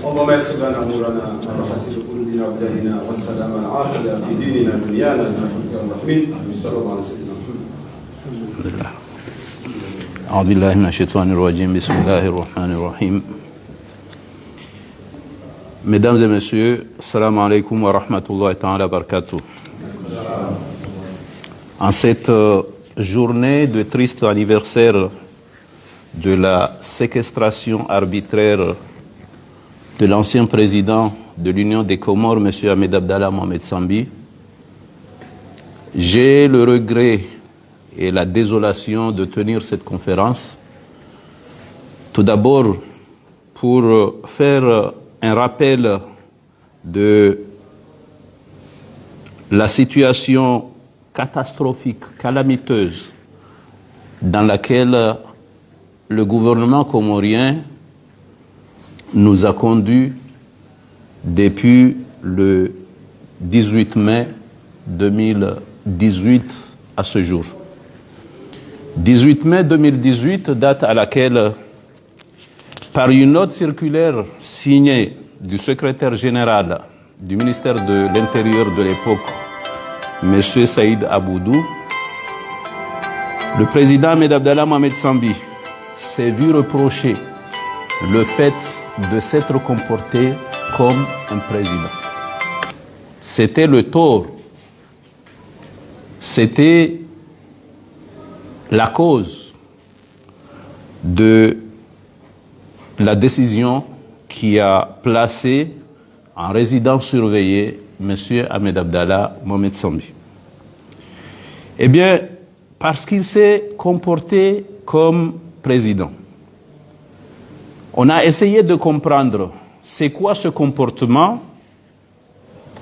اللهم يسر لنا امورنا وراحة قلوبنا وابداننا والسلام العافية في ديننا دنيانا برحمتك يا الرحيم صلى الله على سيدنا محمد. أعوذ بالله من الشيطان الرجيم بسم الله الرحمن الرحيم. Mesdames et messieurs, salam alaikum wa rahmatullahi ta'ala barakatuh. En cette journée de triste anniversaire de la séquestration arbitraire de l'ancien président de l'Union des Comores, M. Ahmed Abdallah Mohamed Sambi, j'ai le regret et la désolation de tenir cette conférence. Tout d'abord, pour faire un rappel de la situation catastrophique, calamiteuse, dans laquelle le gouvernement comorien nous a conduits depuis le 18 mai 2018 à ce jour. 18 mai 2018, date à laquelle, par une note circulaire signée du secrétaire général du ministère de l'Intérieur de l'époque, M. Saïd Aboudou, le président Ahmed Abdallah Mohamed Sambi s'est vu reprocher le fait de s'être comporté comme un président. C'était le tort, c'était la cause de la décision qui a placé en résidence surveillée M. Ahmed Abdallah Mohamed Sambi. Eh bien, parce qu'il s'est comporté comme président, on a essayé de comprendre c'est quoi ce comportement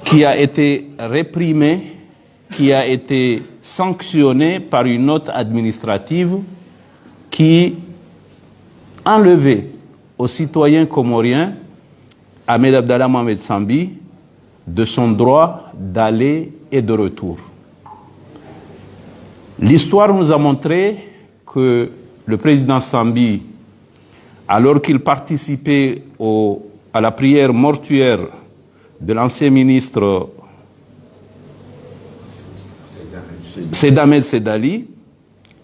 qui a été réprimé, qui a été sanctionné par une note administrative qui enlevait aux citoyens comoriens Ahmed Abdallah Mohamed Sambi de son droit d'aller et de retour. L'histoire nous a montré que le président Sambi, alors qu'il participait à la prière mortuaire de l'ancien ministre Saïd Ahmed Sedali,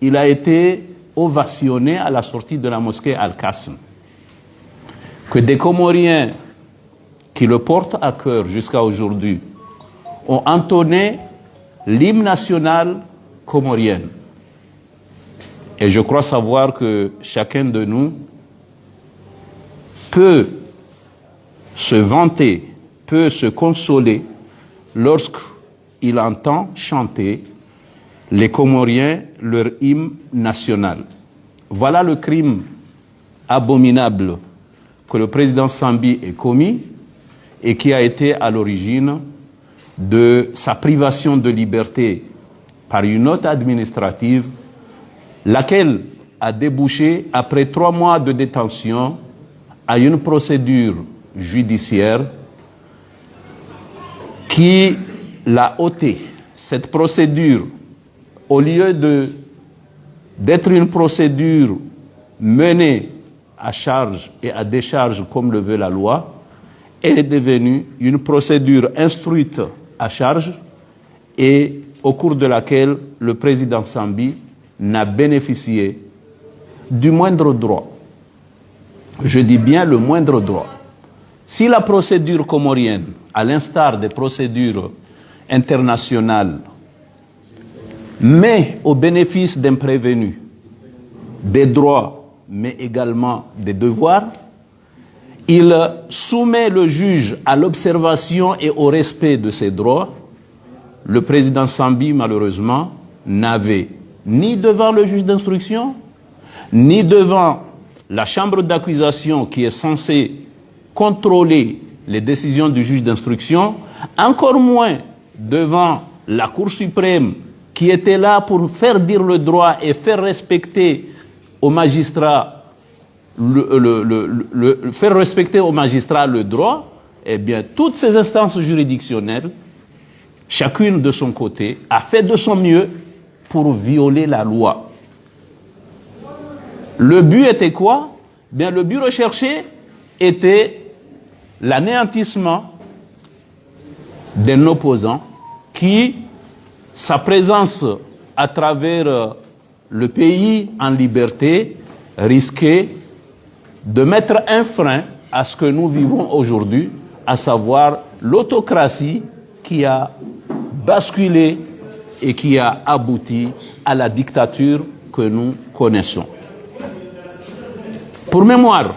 il a été ovationné à la sortie de la mosquée Al-Qasm. Que des Comoriens qui le portent à cœur jusqu'à aujourd'hui ont entonné l'hymne national comorien. Et je crois savoir que chacun de nous peut se vanter, peut se consoler lorsqu'il entend chanter les Comoriens leur hymne national. Voilà le crime abominable que le président Sambi ait commis et qui a été à l'origine de sa privation de liberté par une note administrative, laquelle a débouché, après 3 mois de détention, à une procédure judiciaire qui l'a ôté. Cette procédure, au lieu d'être une procédure menée à charge et à décharge comme le veut la loi, elle est devenue une procédure instruite à charge et au cours de laquelle le président Sambi n'a bénéficié du moindre droit. Je dis bien le moindre droit. Si la procédure comorienne, à l'instar des procédures internationales, met au bénéfice d'un prévenu des droits, mais également des devoirs, il soumet le juge à l'observation et au respect de ses droits. Le président Sambi, malheureusement, n'avait ni devant le juge d'instruction, ni devant la chambre d'accusation qui est censée contrôler les décisions du juge d'instruction, encore moins devant la Cour suprême qui était là pour faire dire le droit et faire respecter aux magistrats faire respecter aux magistrats le droit, eh bien, toutes ces instances juridictionnelles, chacune de son côté, a fait de son mieux pour violer la loi. Le but était quoi? Bien, le but recherché était l'anéantissement d'un opposant qui, sa présence à travers le pays en liberté, risquait de mettre un frein à ce que nous vivons aujourd'hui, à savoir l'autocratie qui a basculé et qui a abouti à la dictature que nous connaissons. Pour mémoire,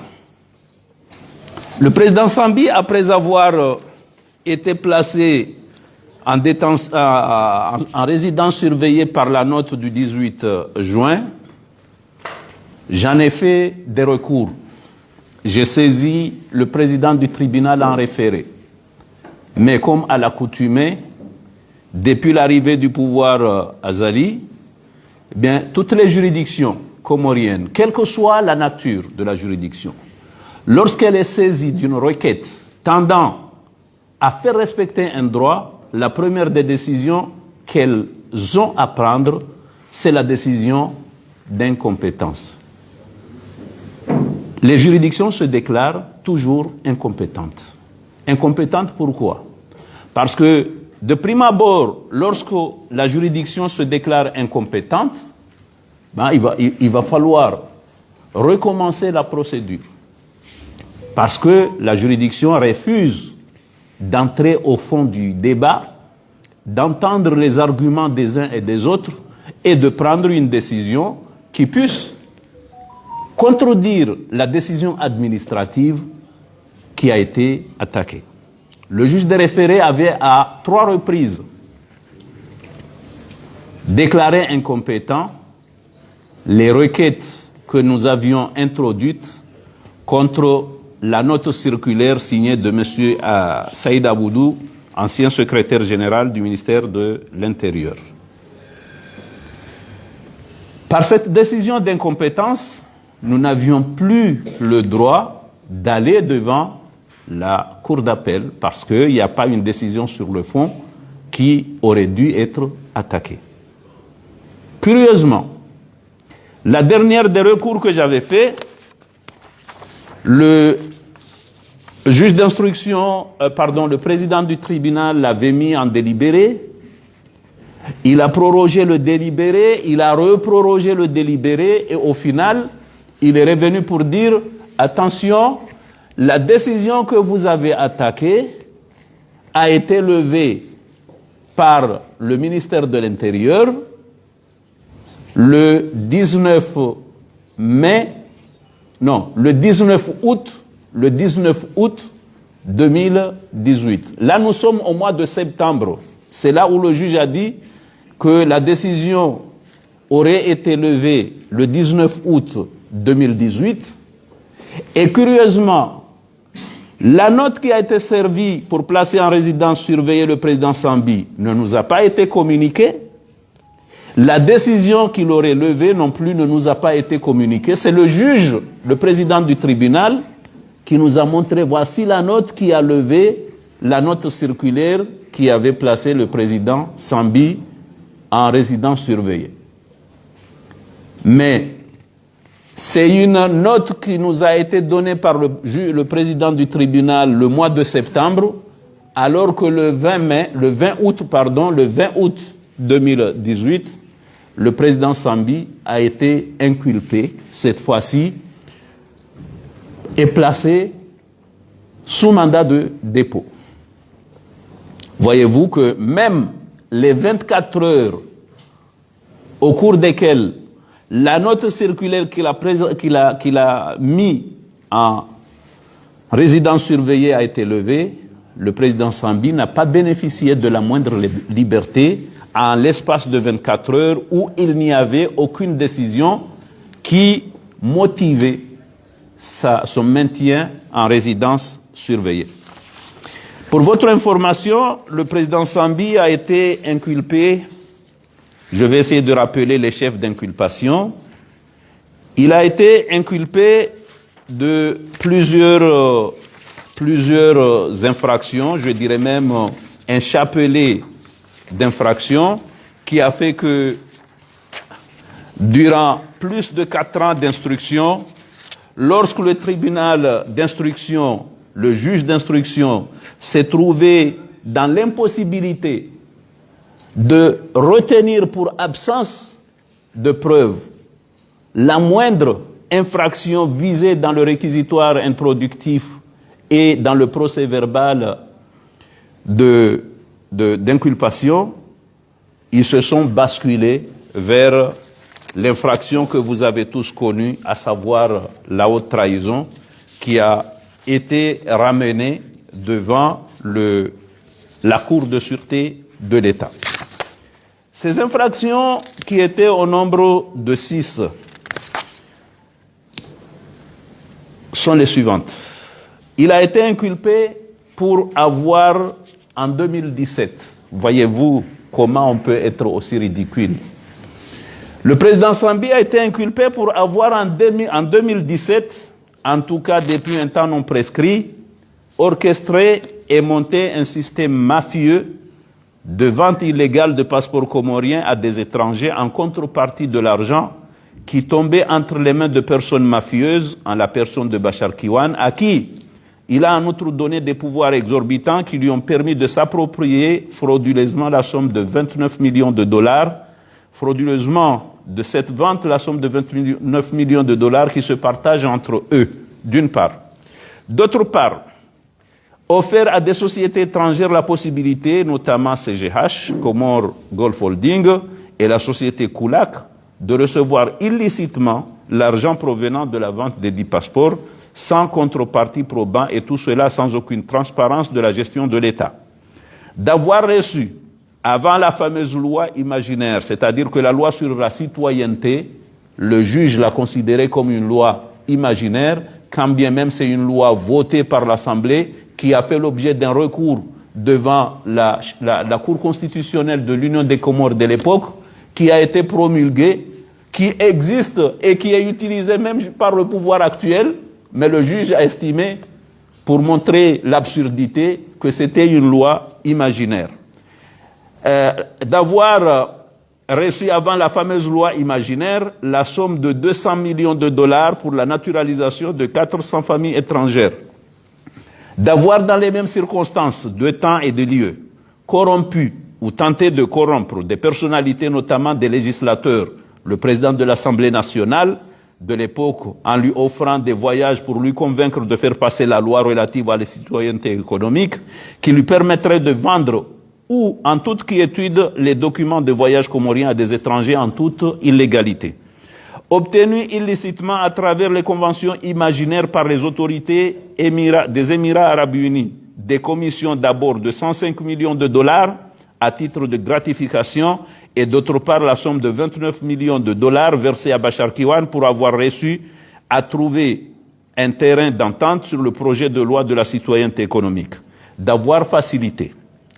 le président Sambi, après avoir été placé en résidence surveillée par la note du 18 juin, j'en ai fait des recours. J'ai saisi le président du tribunal en référé. Mais comme à l'accoutumée, depuis l'arrivée du pouvoir azali, eh bien, toutes les juridictions comoriennes, quelle que soit la nature de la juridiction, lorsqu'elle est saisie d'une requête tendant à faire respecter un droit, la première des décisions qu'elles ont à prendre, c'est la décision d'incompétence. Les juridictions se déclarent toujours incompétentes. Incompétentes pourquoi? Parce que, de prime abord, lorsque la juridiction se déclare incompétente, ben, il va falloir recommencer la procédure. Parce que la juridiction refuse d'entrer au fond du débat, d'entendre les arguments des uns et des autres et de prendre une décision qui puisse contredire la décision administrative qui a été attaquée. Le juge des référés avait à 3 reprises déclaré incompétent les requêtes que nous avions introduites contre la note circulaire signée de M. Saïd Aboudou, ancien secrétaire général du ministère de l'Intérieur. Par cette décision d'incompétence, nous n'avions plus le droit d'aller devant la cour d'appel parce qu'il n'y a pas une décision sur le fond qui aurait dû être attaquée. Curieusement, la dernière des recours que j'avais fait, le juge d'instruction, le président du tribunal l'avait mis en délibéré. Il a prorogé le délibéré, il a reprorogé le délibéré et au final, il est revenu pour dire, attention, la décision que vous avez attaquée a été levée par le ministère de l'Intérieur le 19 août 2018. Là, nous sommes au mois de septembre. C'est là où le juge a dit que la décision aurait été levée le 19 août 2018. Et curieusement, la note qui a été servie pour placer en résidence surveillée le président Sambi ne nous a pas été communiquée. La décision qu'il aurait levée non plus ne nous a pas été communiquée. C'est le juge, le président du tribunal, qui nous a montré, voici la note qui a levé la note circulaire qui avait placé le président Sambi en résidence surveillée. Mais c'est une note qui nous a été donnée par le président du tribunal le mois de septembre, alors que le 20 août 2018, le président Sambi a été inculpé, cette fois-ci, et placé sous mandat de dépôt. Voyez-vous que même les 24 heures au cours desquelles la note circulaire qu'il a mis en résidence surveillée a été levée, le président Sambi n'a pas bénéficié de la moindre liberté en l'espace de 24 heures où il n'y avait aucune décision qui motivait son maintien en résidence surveillée. Pour votre information, le président Sambi a été inculpé, je vais essayer de rappeler les chefs d'inculpation. Il a été inculpé de plusieurs infractions, je dirais même un chapelet d'infractions qui a fait que durant plus de 4 ans d'instruction, lorsque le tribunal d'instruction le juge d'instruction s'est trouvé dans l'impossibilité de retenir pour absence de preuves la moindre infraction visée dans le réquisitoire introductif et dans le procès verbal d'inculpation, ils se sont basculés vers l'infraction que vous avez tous connue, à savoir la haute trahison, qui a été ramenée devant la Cour de sûreté de l'État. Ces infractions, qui étaient au nombre de 6, sont les suivantes. Il a été inculpé pour avoir, en 2017, voyez-vous comment on peut être aussi ridicule. Le président Sambi a été inculpé pour avoir en 2017, en tout cas depuis un temps non prescrit, orchestré et monté un système mafieux de vente illégale de passeports comoriens à des étrangers en contrepartie de l'argent qui tombait entre les mains de personnes mafieuses, en la personne de Bachar Kiwan, à qui il a en outre donné des pouvoirs exorbitants qui lui ont permis de s'approprier frauduleusement la somme de 29 millions de dollars, frauduleusement de cette vente la somme de 29 millions de dollars qui se partagent entre eux, d'une part. D'autre part, offert à des sociétés étrangères la possibilité, notamment CGH, Comore Golf Holding et la société Koulak, de recevoir illicitement l'argent provenant de la vente des 10 passeports sans contrepartie probant, et tout cela sans aucune transparence de la gestion de l'État. D'avoir reçu, avant la fameuse loi imaginaire, c'est-à-dire que la loi sur la citoyenneté, le juge l'a considérée comme une loi imaginaire, quand bien même c'est une loi votée par l'Assemblée qui a fait l'objet d'un recours devant la Cour constitutionnelle de l'Union des Comores de l'époque, qui a été promulguée, qui existe et qui est utilisée même par le pouvoir actuel, mais le juge a estimé, pour montrer l'absurdité, que c'était une loi imaginaire. D'avoir reçu avant la fameuse loi imaginaire la somme de 200 millions de dollars pour la naturalisation de 400 familles étrangères. D'avoir dans les mêmes circonstances, de temps et de lieu, corrompu ou tenté de corrompre des personnalités, notamment des législateurs, le président de l'Assemblée nationale de l'époque, en lui offrant des voyages pour lui convaincre de faire passer la loi relative à la citoyenneté économique, qui lui permettrait de vendre ou en toute quiétude les documents de voyage comoriens à des étrangers en toute illégalité. Obtenu illicitement à travers les conventions imaginaires par les autorités des Émirats arabes unis, des commissions d'abord de 105 millions de dollars à titre de gratification, et d'autre part la somme de 29 millions de dollars versée à Bachar Kiwan pour avoir réussi à trouver un terrain d'entente sur le projet de loi de la citoyenneté économique. D'avoir facilité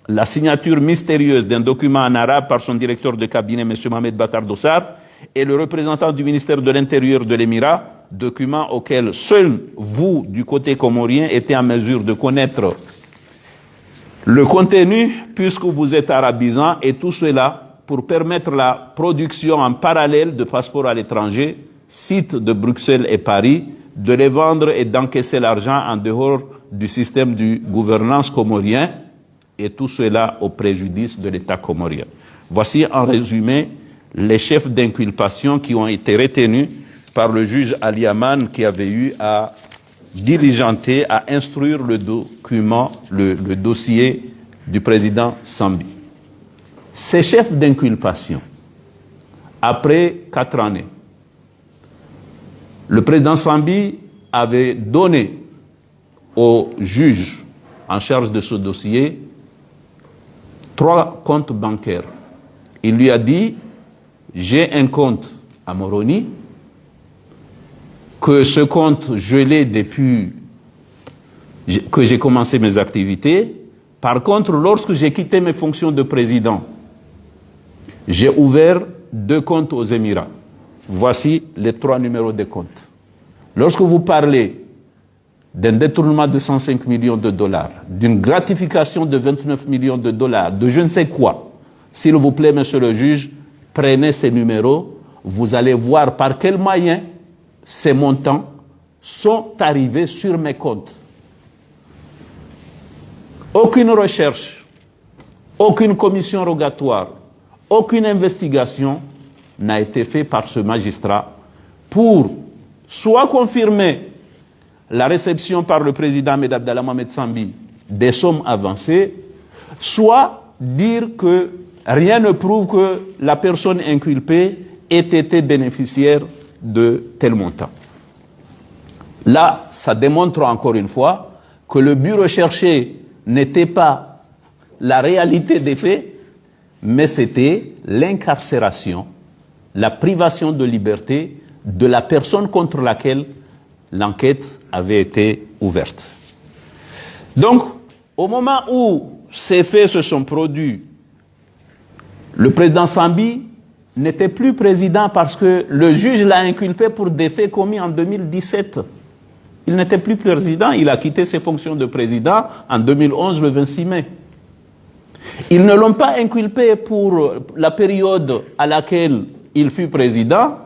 la signature mystérieuse d'un document en arabe par son directeur de cabinet, M. Mohamed Bakar Dossar, et le représentant du ministère de l'Intérieur de l'Émirat, document auquel seul vous, du côté comorien, étiez en mesure de connaître le contenu, puisque vous êtes arabisant, et tout cela pour permettre la production en parallèle de passeports à l'étranger, sites de Bruxelles et Paris, de les vendre et d'encaisser l'argent en dehors du système de gouvernance comorien, et tout cela au préjudice de l'État comorien. Voici en résumé les chefs d'inculpation qui ont été retenus par le juge Ali Aman, qui avait eu à diligenter, à instruire le dossier du président Sambi. Ces chefs d'inculpation, après 4 années, le président Sambi avait donné au juge en charge de ce dossier 3 comptes bancaires. Il lui a dit: j'ai un compte à Moroni, que ce compte, je l'ai depuis que j'ai commencé mes activités. Par contre, lorsque j'ai quitté mes fonctions de président, j'ai ouvert 2 comptes aux Émirats. Voici les 3 numéros des comptes. Lorsque vous parlez d'un détournement de 105 millions de dollars, d'une gratification de 29 millions de dollars, de je ne sais quoi, s'il vous plaît, monsieur le juge, prenez ces numéros, vous allez voir par quels moyens ces montants sont arrivés sur mes comptes. aucune recherche, aucune commission rogatoire, aucune investigation n'a été faite par ce magistrat pour soit confirmer la réception par le président Ahmed Abdallah Mohamed Sambi des sommes avancées, soit dire que rien ne prouve que la personne inculpée ait été bénéficiaire de tel montant. Là, ça démontre encore une fois que le but recherché n'était pas la réalité des faits, mais c'était l'incarcération, la privation de liberté de la personne contre laquelle l'enquête avait été ouverte. Donc, au moment où ces faits se sont produits, le président Sambi n'était plus président parce que le juge l'a inculpé pour des faits commis en 2017. Il n'était plus président, il a quitté ses fonctions de président en 2011, le 26 mai. Ils ne l'ont pas inculpé pour la période à laquelle il fut président,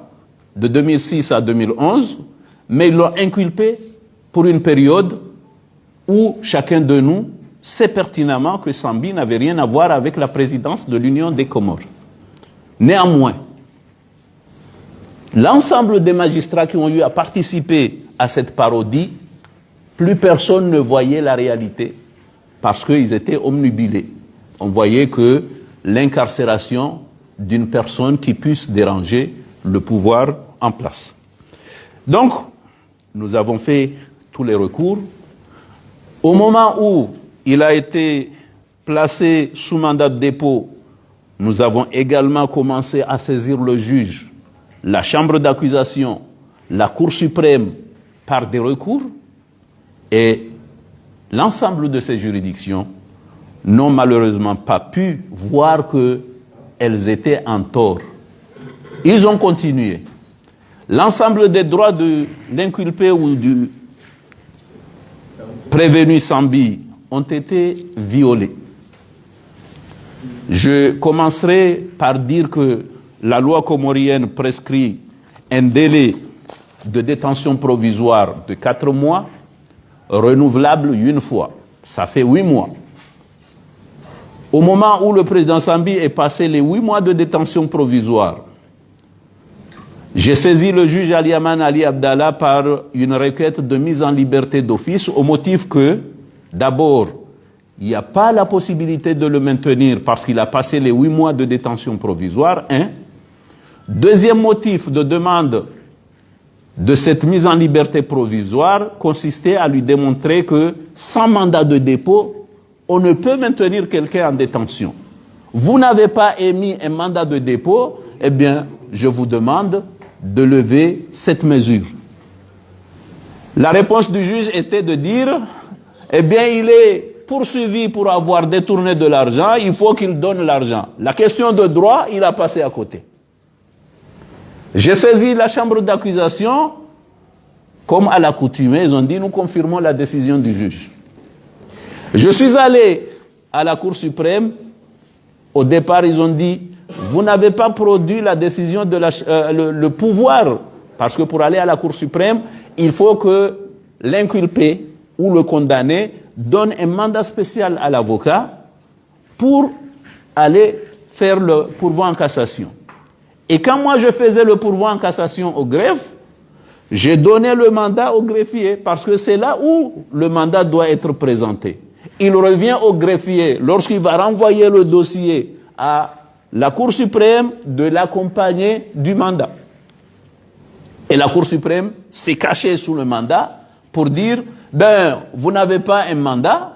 de 2006 à 2011, mais ils l'ont inculpé pour une période où chacun de nous sait pertinemment que Sambi n'avait rien à voir avec la présidence de l'Union des Comores. Néanmoins, l'ensemble des magistrats qui ont eu à participer à cette parodie, plus personne ne voyait la réalité parce qu'ils étaient omnubilés. On voyait que l'incarcération d'une personne qui puisse déranger le pouvoir en place. Donc, nous avons fait tous les recours. Au moment où il a été placé sous mandat de dépôt, nous avons également commencé à saisir le juge, la chambre d'accusation, la Cour suprême par des recours, et l'ensemble de ces juridictions n'ont malheureusement pas pu voir qu'elles étaient en tort. Ils ont continué. L'ensemble des droits de l'inculpé ou du prévenu Sambi ont été violés. Je commencerai par dire que la loi comorienne prescrit un délai de détention provisoire de 4 mois, renouvelable une fois. Ça fait 8 mois. Au moment où le président Sambi est passé les 8 mois de détention provisoire, j'ai saisi le juge Aliaman Ali Abdallah par une requête de mise en liberté d'office au motif que, d'abord, il n'y a pas la possibilité de le maintenir parce qu'il a passé les 8 mois de détention provisoire. Deuxième motif de demande de cette mise en liberté provisoire consistait à lui démontrer que, sans mandat de dépôt, on ne peut maintenir quelqu'un en détention. Vous n'avez pas émis un mandat de dépôt, eh bien, je vous demande de lever cette mesure. La réponse du juge était de dire, eh bien, il est poursuivi pour avoir détourné de l'argent, il faut qu'il donne l'argent. La question de droit, il a passé à côté. J'ai saisi la chambre d'accusation, comme à l'accoutumée, ils ont dit, nous confirmons la décision du juge. Je suis allé à la Cour suprême. Au départ, ils ont dit, vous n'avez pas produit la décision de le pouvoir, parce que pour aller à la Cour suprême, il faut que l'inculpé ou le condamné donne un mandat spécial à l'avocat pour aller faire le pourvoi en cassation. Et quand moi je faisais le pourvoi en cassation au greffe, j'ai donné le mandat au greffier, parce que c'est là où le mandat doit être présenté. Il revient au greffier, lorsqu'il va renvoyer le dossier à la Cour suprême, de l'accompagner du mandat. Et la Cour suprême s'est cachée sous le mandat pour dire, ben, vous n'avez pas un mandat,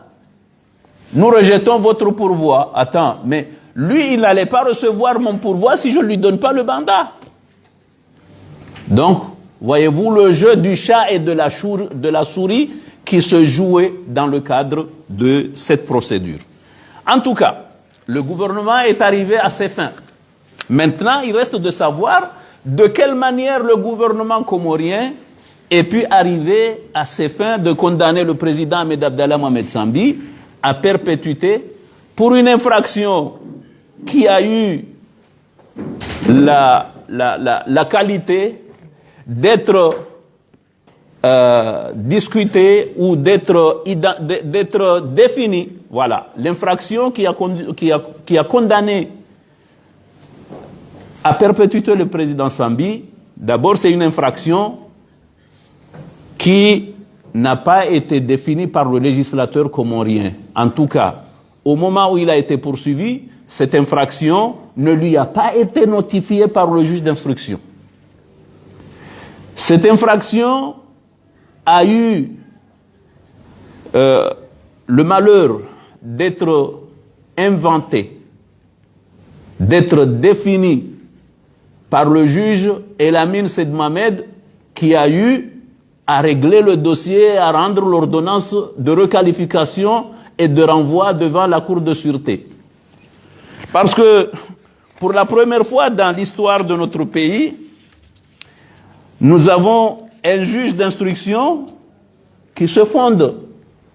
nous rejetons votre pourvoi. Attends, mais lui, il n'allait pas recevoir mon pourvoi si je ne lui donne pas le mandat. Donc, voyez-vous le jeu du chat et de la souris qui se jouait dans le cadre de cette procédure. En tout cas, le gouvernement est arrivé à ses fins. Maintenant, il reste de savoir de quelle manière le gouvernement comorien ait pu arriver à ses fins de condamner le président Ahmed Abdallah Mohamed Sambi à perpétuité pour une infraction qui a eu la qualité d'être discuter ou d'être définie. Voilà, l'infraction qui a condamné à perpétuité le président Sambi, d'abord c'est une infraction qui n'a pas été définie par le législateur comorien. En tout cas, au moment où il a été poursuivi, cette infraction ne lui a pas été notifiée par le juge d'instruction. Cette infraction a eu le malheur d'être inventée, d'être définie par le juge Elamine Sed Mohamed, qui a eu à régler le dossier, à rendre l'ordonnance de requalification et de renvoi devant la Cour de sûreté. Parce que, pour la première fois dans l'histoire de notre pays, nous avons un juge d'instruction qui se fonde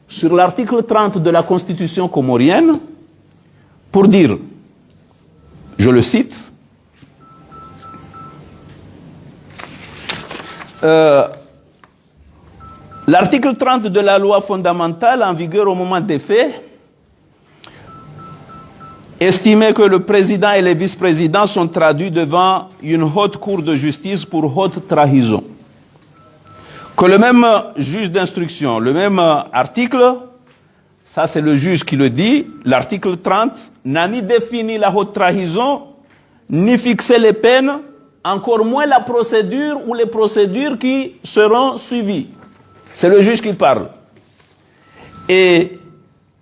sur l'article 30 de la Constitution comorienne pour dire, je le cite, l'article 30 de la loi fondamentale en vigueur au moment des faits estimait que le président et les vice-présidents sont traduits devant une haute cour de justice pour haute trahison. Que le même juge d'instruction, le même article, ça c'est le juge qui le dit, l'article 30 n'a ni défini la haute trahison, ni fixé les peines, encore moins la procédure ou les procédures qui seront suivies. C'est le juge qui parle. Et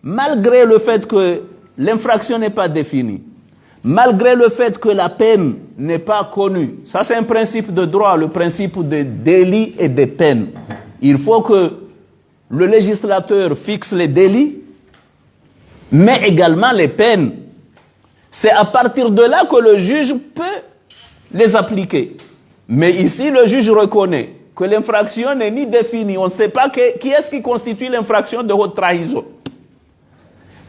malgré le fait que l'infraction n'est pas définie, malgré le fait que la peine n'est pas connue, ça c'est un principe de droit, le principe des délits et des peines. Il faut que le législateur fixe les délits, mais également les peines. C'est à partir de là que le juge peut les appliquer. Mais ici, le juge reconnaît que l'infraction n'est ni définie. On ne sait pas qui est-ce qui constitue l'infraction de haute trahison.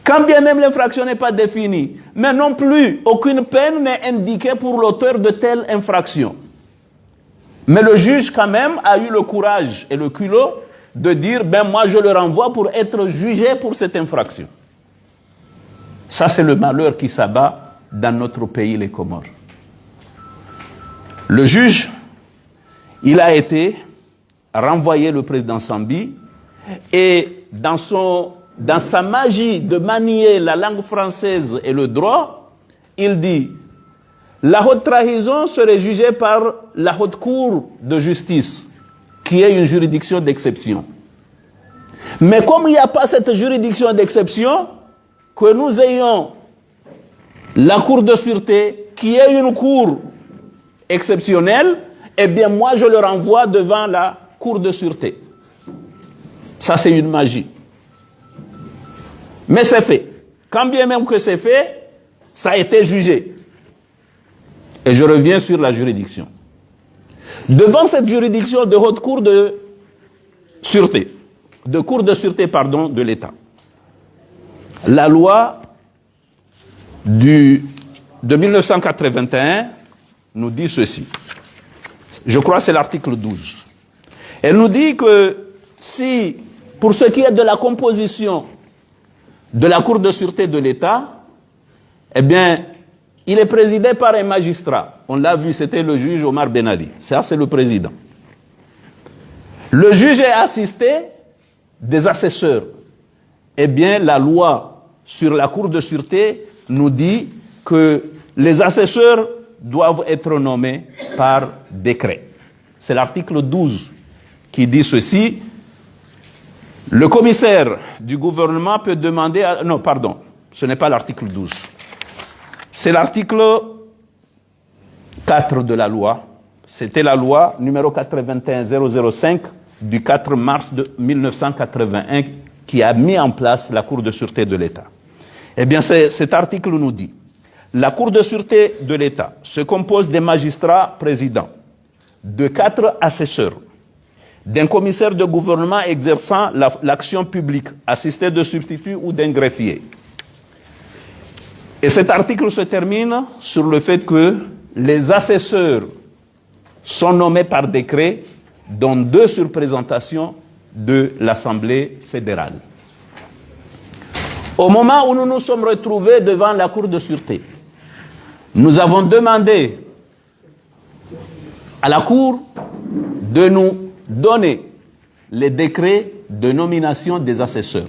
Quand bien même l'infraction n'est pas définie, mais non plus aucune peine n'est indiquée pour l'auteur de telle infraction. Mais le juge quand même a eu le courage et le culot de dire, ben moi je le renvoie pour être jugé pour cette infraction. Ça c'est le malheur qui s'abat dans notre pays, les Comores. Le juge, il a été renvoyé le président Sambi et dans sa magie de manier la langue française et le droit, il dit la haute trahison serait jugée par la haute cour de justice, qui est une juridiction d'exception. Mais comme il n'y a pas cette juridiction d'exception, que nous ayons la cour de sûreté, qui est une cour exceptionnelle, eh bien moi je le renvoie devant la cour de sûreté. Ça c'est une magie. Mais c'est fait. Quand bien même que c'est fait, ça a été jugé. Et je reviens sur la juridiction. Devant cette juridiction de haute cour de sûreté, de l'État, la loi de 1981 nous dit ceci. Je crois que c'est l'article 12. Elle nous dit que si, pour ce qui est de la composition de la Cour de sûreté de l'État, eh bien, il est présidé par un magistrat. On l'a vu, c'était le juge Omar Ben Ali. Ça, c'est le président. Le juge est assisté des assesseurs. Eh bien, la loi sur la Cour de sûreté nous dit que les assesseurs doivent être nommés par décret. C'est l'article 12 qui dit ceci. Le commissaire du gouvernement peut demander... Non, pardon, ce n'est pas l'article 12. C'est l'article 4 de la loi. C'était la loi numéro 81-005 du 4 mars de 1981 qui a mis en place la Cour de sûreté de l'État. Eh bien, cet article nous dit la Cour de sûreté de l'État se compose des magistrats présidents, de 4 assesseurs, d'un commissaire de gouvernement exerçant l'action publique, assisté de substitut ou d'un greffier. Et cet article se termine sur le fait que les assesseurs sont nommés par décret dont 2 sur présentation de l'Assemblée fédérale. Au moment où nous nous sommes retrouvés devant la Cour de sûreté, nous avons demandé à la Cour de nous donner les décrets de nomination des assesseurs.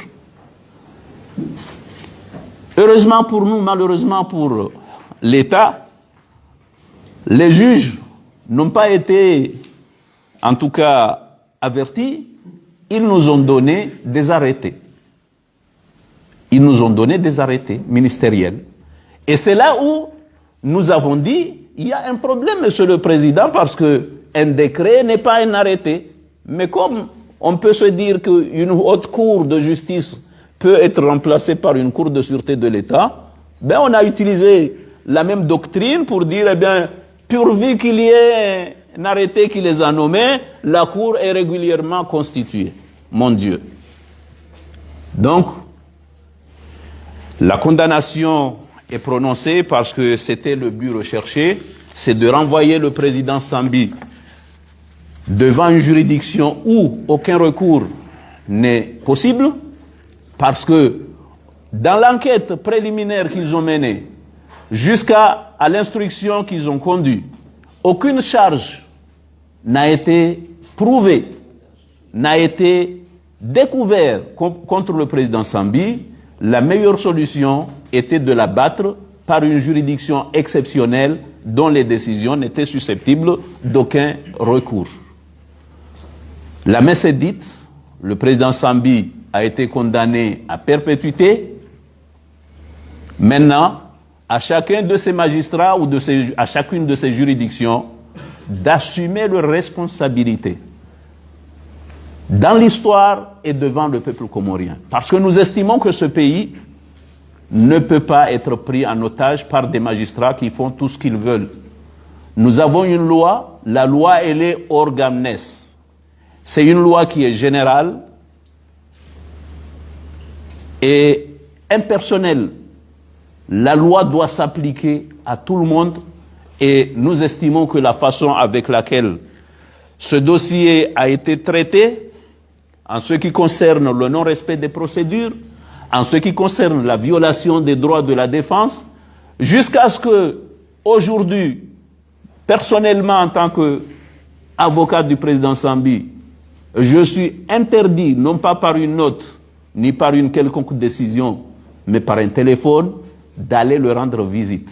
Heureusement pour nous, malheureusement pour l'État, les juges n'ont pas été, en tout cas, avertis. Ils nous ont donné des arrêtés. Ils nous ont donné des arrêtés ministériels. Et c'est là où nous avons dit, il y a un problème, Monsieur le Président, parce qu'un décret n'est pas un arrêté. Mais comme on peut se dire qu'une haute cour de justice peut être remplacée par une cour de sûreté de l'État, ben on a utilisé la même doctrine pour dire, eh bien, pourvu qu'il y ait un arrêté qui les a nommés, la cour est régulièrement constituée. Mon Dieu. Donc, la condamnation est prononcée parce que c'était le but recherché, c'est de renvoyer le président Sambi devant une juridiction où aucun recours n'est possible, parce que dans l'enquête préliminaire qu'ils ont menée, jusqu'à l'instruction qu'ils ont conduite, aucune charge n'a été prouvée, n'a été découverte contre le président Sambi. La meilleure solution était de l'abattre par une juridiction exceptionnelle dont les décisions n'étaient susceptibles d'aucun recours. La messe est dite, le président Sambi a été condamné à perpétuité. Maintenant, à chacun de ces magistrats ou à chacune de ces juridictions d'assumer leurs responsabilités dans l'histoire et devant le peuple comorien. Parce que nous estimons que ce pays ne peut pas être pris en otage par des magistrats qui font tout ce qu'ils veulent. Nous avons une loi, la loi elle est orgamnes. C'est une loi qui est générale et impersonnelle. La loi doit s'appliquer à tout le monde et nous estimons que la façon avec laquelle ce dossier a été traité, en ce qui concerne le non-respect des procédures, en ce qui concerne la violation des droits de la défense, jusqu'à ce que, aujourd'hui, personnellement, en tant qu'avocat du président Sambi, je suis interdit, non pas par une note, ni par une quelconque décision, mais par un téléphone, d'aller le rendre visite.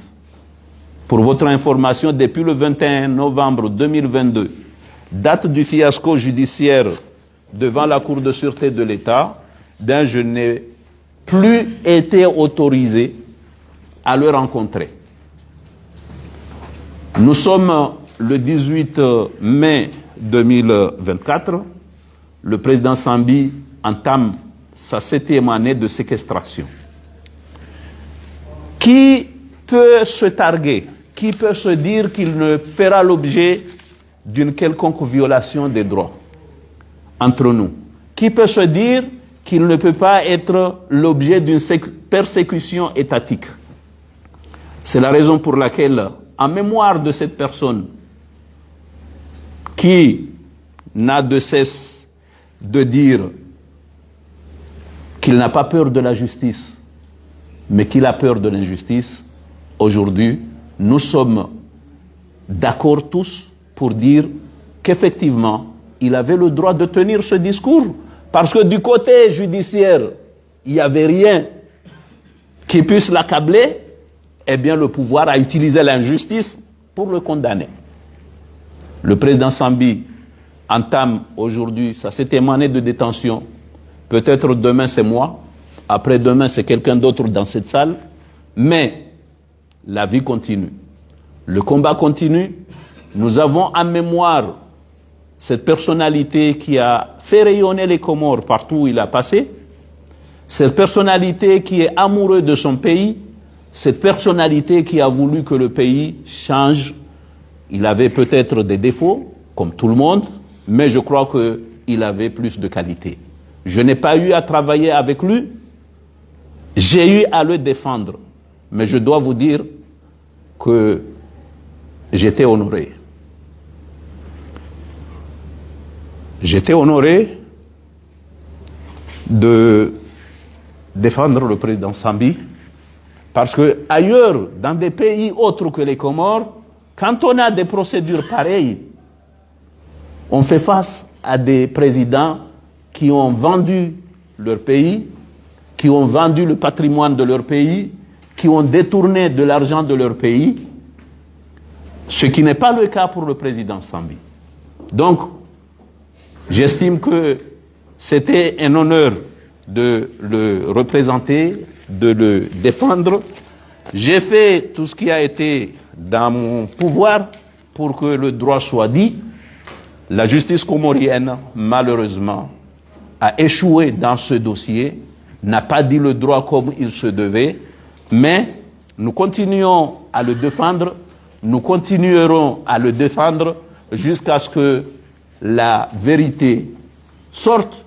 Pour votre information, depuis le 21 novembre 2022, date du fiasco judiciaire devant la Cour de sûreté de l'État, ben je n'ai plus été autorisé à le rencontrer. Nous sommes le 18 mai 2024. Le président Sambi entame sa 7e année de séquestration. Qui peut se targuer, qui peut se dire qu'il ne fera l'objet d'une quelconque violation des droits entre nous? Qui peut se dire qu'il ne peut pas être l'objet d'une persécution étatique? C'est la raison pour laquelle, en mémoire de cette personne qui n'a de cesse de dire qu'il n'a pas peur de la justice, mais qu'il a peur de l'injustice, aujourd'hui, nous sommes d'accord tous pour dire qu'effectivement, il avait le droit de tenir ce discours, parce que du côté judiciaire, il n'y avait rien qui puisse l'accabler, eh bien le pouvoir a utilisé l'injustice pour le condamner. Le président Sambi entame aujourd'hui sa 7e année de détention. Peut-être demain c'est moi, après-demain c'est quelqu'un d'autre dans cette salle, mais la vie continue. Le combat continue. Nous avons en mémoire cette personnalité qui a fait rayonner les Comores partout où il a passé, cette personnalité qui est amoureuse de son pays, cette personnalité qui a voulu que le pays change. Il avait peut-être des défauts, comme tout le monde, mais je crois qu'il avait plus de qualité. Je n'ai pas eu à travailler avec lui, j'ai eu à le défendre, mais je dois vous dire que j'étais honoré. J'étais honoré de défendre le président Sambi parce que ailleurs, dans des pays autres que les Comores, quand on a des procédures pareilles, on fait face à des présidents qui ont vendu leur pays, qui ont vendu le patrimoine de leur pays, qui ont détourné de l'argent de leur pays, ce qui n'est pas le cas pour le président Sambi. Donc, j'estime que c'était un honneur de le représenter, de le défendre. J'ai fait tout ce qui a été dans mon pouvoir pour que le droit soit dit. La justice comorienne, malheureusement, a échoué dans ce dossier, n'a pas dit le droit comme il se devait, mais nous continuons à le défendre, nous continuerons à le défendre jusqu'à ce que la vérité sorte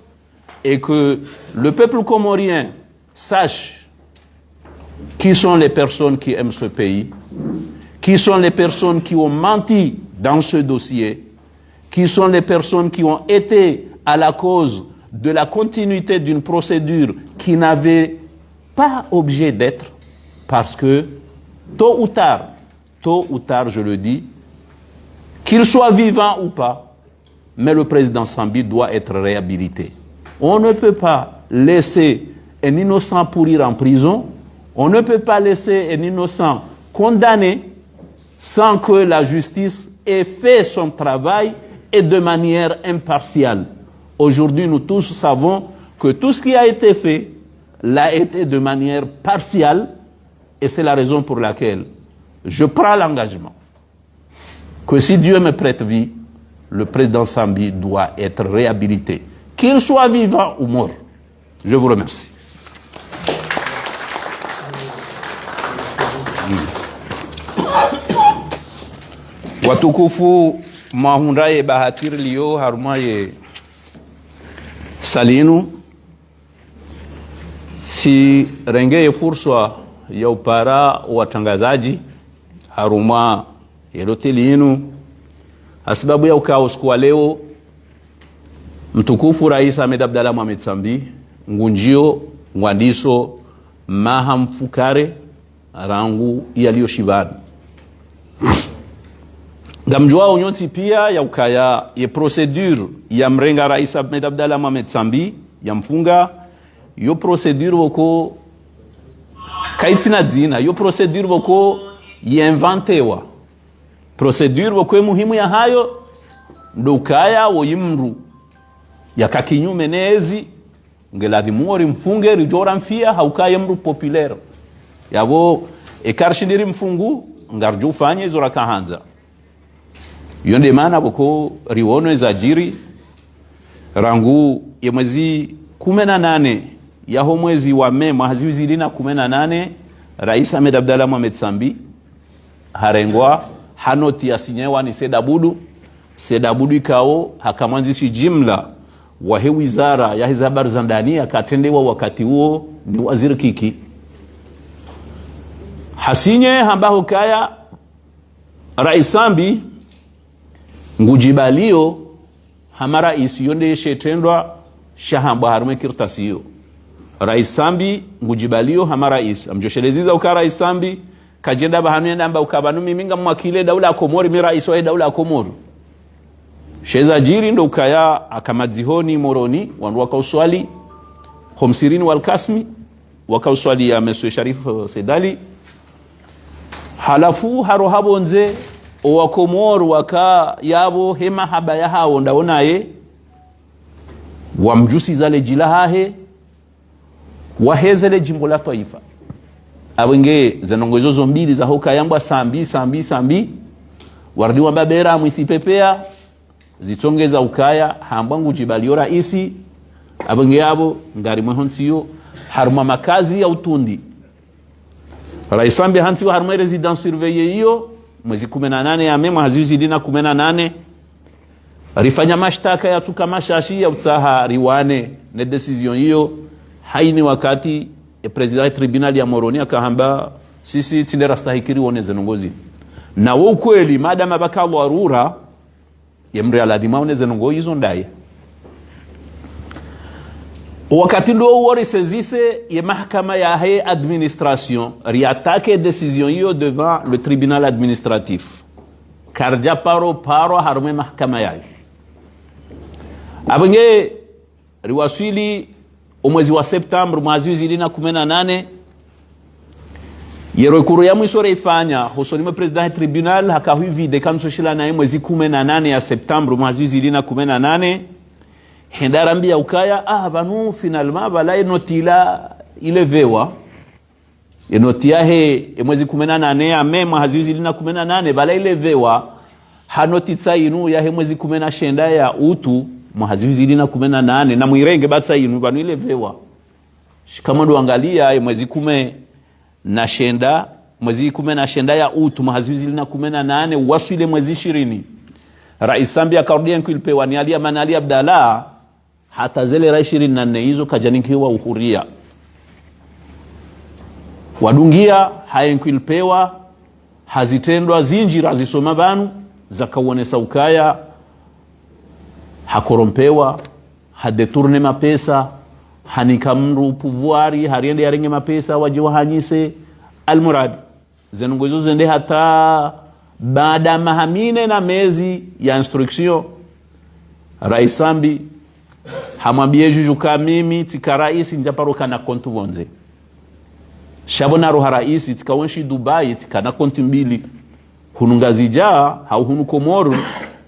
et que le peuple comorien sache qui sont les personnes qui aiment ce pays, qui sont les personnes qui ont menti dans ce dossier, qui sont les personnes qui ont été à la cause de la continuité d'une procédure qui n'avait pas objet d'être, parce que tôt ou tard, je le dis, qu'il soit vivant ou pas, mais le président Sambi doit être réhabilité. On ne peut pas laisser un innocent pourrir en prison, on ne peut pas laisser un innocent condamné sans que la justice ait fait son travail et de manière impartiale. Aujourd'hui, nous tous savons que tout ce qui a été fait l'a été de manière partiale et c'est la raison pour laquelle je prends l'engagement que si Dieu me prête vie, le président Sambi doit être réhabilité, qu'il soit vivant ou mort. Je vous remercie. Watukufu mahundaye bahatir liyo harumaye salinu si rengeye fursa ya upara watangazaji haruma yeloteli yenu asibabu ya ukao siku wa leo mtukufu Rais Ahmed Abdallah Mohamed Sambi ngunjio ngwandiso mahamfukare rangu yaliyoshibani Gamjua unyoti pia ya ukaya ye procedure ya mrenga Rais Ahmed Abdallah Mohamed Sambi ya mfunga yo procedure wako kaitina zina yo procedure wako inventewa procedure wako muhimu ya hayo ndo ukaya woyimru ya kakinyume nezi ngeladhimuri mfunge rijora mfia haukaye mru populaire yabo ekarshidiri mfungu ngarju fanye zora kahanza yonde maana boko riwono ezajiri rangu ya mwezi 18 ya mwezi wa Mei mwazizi lina 18 Rais Ahmed Abdallah Mohamed Sambi harengwa hanoti ya sinyewa ni sedabudu ikao hakamanzishi jimla wa wizara ya habari za ndani akatendewa wakati huo ni waziri Kiki hasinye hambaho kaya Rais Sambi ngujibalio hamara isi yonde shetendwa shahamba harume kirtasiyo Rais Sambi ngujibalio hamara isi amjosheleziza uka Rais Sambi kajenda bahanuye namba ukabanu miminga mwakile daula Komori mi rais wa daula Komori sheza jiri ndo ukaya akamadzihoni moroni wandu wakauswali Khomsirini walkasmi wakauswali ya Monsieur Sharif Sedali halafu harohabo nze owakomoru waka yabo hema haba ya hao ndaonaye wamjusi zale jilahahe wahezele jimbo la taifa abenge zanongozo mbili za hoka yambwa sambi wardiwa babera mwisipepea zitongeza ukaya hambangu jibalio raisi abenge yabo ngari mhonsiyo haruma makazi ya utundi Rais Sambi hansiwa haruma residence surveillée hiyo mwezi 18 ya Mei mwazizi dina 18 rifanya mashtaka ya tukamashashi ya utsaha riwane ne decision hiyo haini wakati president tribunal ya Moroni akahamba sisi tindera stahikiri wone zenongozi na wo kweli madama bakawa rura yemre aladima wone zenongo hizo ndaye wakati ndo huo risezise ye mahakama ya he administration riatake decision hiyo devant le tribunal administratif karja paro harume mahakama yayo abenge riwasili umwezi wa September mwezi 2018 yerekuru ya mwisho reifanya hosonime president tribunal hakahuivide kansoshila naye mwezi 18 ya September mwezi 2018 hendarambia ukaya banu finalement bala enotila ilevewa enotia he mwezi 18 ya Mei mwezi 2018 bala ilevewa hanotitsa inu ya he mwezi 19 ya utu mwezi 2018 na mwirenge batsa inu banu ilevewa kama ndo angalia mwezi 19 mwezi 19 ya utu mwezi 2018 wasile mwezi 20 Rais Sambi akarudia nkuilpewa ni Ali Manali Abdallah hata zile rais 24 hizo kajanikiwa uhuria wadungia hayenkuilpewa hazitendwa zinjira zisoma banu zakawonesa ukaya hakorompewa hadetourne mapesa hanikamru pouvoiri hariende yarenge mapesa wajiwa hanyise almurad zenongozo zende hata baada mahamine na mezi ya instruction Rais Sambi hamwambie juju kama mimi tika rais njaparoka na kontu bonze shabona roha rais tika wonshi Dubai tika na kontu mbili hunungazija hau hunu Komoro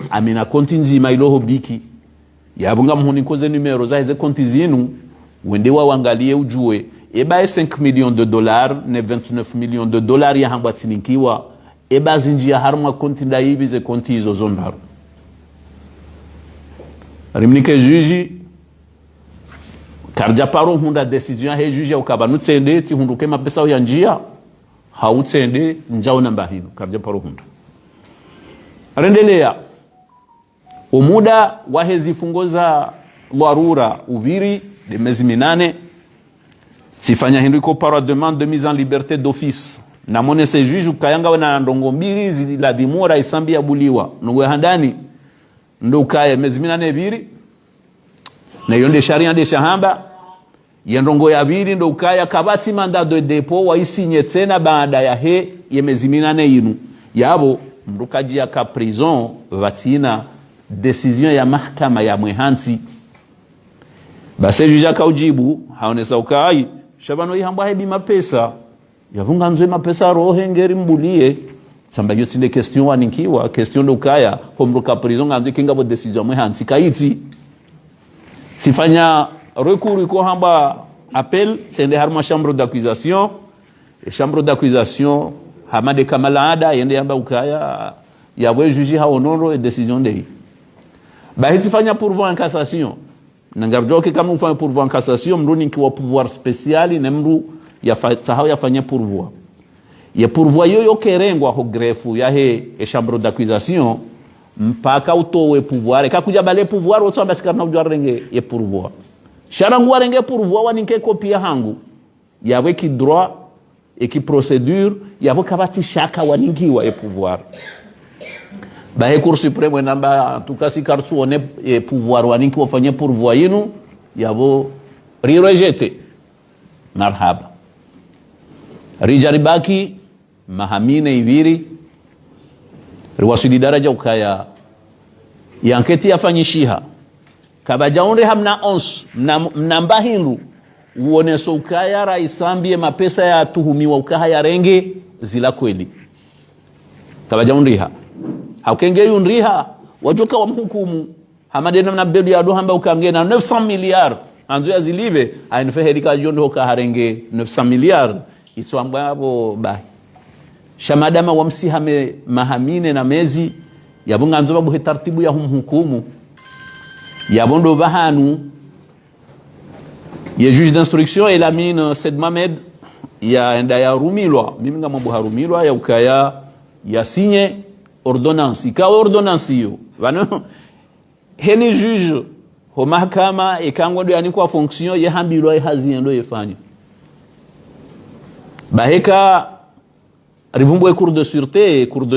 amina kontu nzima iloho biki yabunga muhuni koze numero za hizo kontu zinu wende waangalie ujue eba 5 millions de dollars ne 29 millions de dollars ya hamba tininkiwa eba zinjia harma konti ndaibi ze konti hizo zondaru rimnike juji karja paro hunda decision he juji ukaba nutsende ti hunduke mapesa ya njia hautsende njao namba hino karja paro hunda rendelea umuda wa hezi fungoza dharura uviri de mezi 8 sifanya hindu iko para demande de mise en liberté d'office na mone se juge ukayanga wana ndongo mbili zila dimora isambi abuliwa nungwe handani ndo ukaya mezi 8 na yonde sharia de shahamba yendongo ya biri ndo ukaya kabati mandat de dépôt wa isinye tena baada ya he ye mezi 8 inu yabo mrukaji ya ka prison vatina decision ya mahakama ya mwehansi base juja kaujibu haonesa ukai shabano ihamba hebi mapesa yavunga nzwe mapesa rohe ngeri mbulie samba yo tinde question waninkiwa question do kaya homruka prison nganzwe kinga bo decision mwehansi kaiti sifanya recours ko hamba appel sende harma chambre d'accusation et chambre d'accusation hamade kamalada yende hamba ukaya yabwe juji haonono et décision de bahiti fanya pourvoi en cassation nangarjoke kama ufanye pourvoi en cassation mruni nkiwa pouvoir spécial ne mru ya sahau yafanya pourvoi ya pourvoi yoyo kerengwa ho greffe ya he e chambre d'accusation mpaka utowe pouvoir kakuja bale pouvoir woto ambasika na ujwa renge ye pourvoi sharangu renge pourvoi waninke kopia hangu yawe ki droit et ki procédure yabo kabati shaka waninkiwa ye pouvoir bahe cour suprême namba en tout cas si kartu one e pouvoir waninki wafanye pourvoi yinu yabo rejeté marhaba rijaribaki mahamine iviri riwasudi daraja ukaya ya anketi yafanyishiha kabajaonre hamna ons namba hindu uoneso ukaya Rais Sambi mapesa ya tuhumiwa ukaya ya renge zila kweli kabajaonriha haukenge yunriha wajoka wa mhukumu hamadena na bedu ya do hamba ukangena 900 milliards anzo ya zilive ainfehedika jondo ka harenge 900 milliards itwamba abo bai shamadama wamsihame mahamine na mezi yabunga nzo babu taratibu ya hukumu yabondo bahanu ye juge d'instruction Elamine Said Mohamed ya enda ya rumilwa mimi ngama buharumilwa ya ukaya ya signé ordonnance ika ordonnance yo vano heni juge ho mahakama ikangwa ndo yani kwa fonction ye hambilwa haziendo yefanya baheka rivumbwe cour de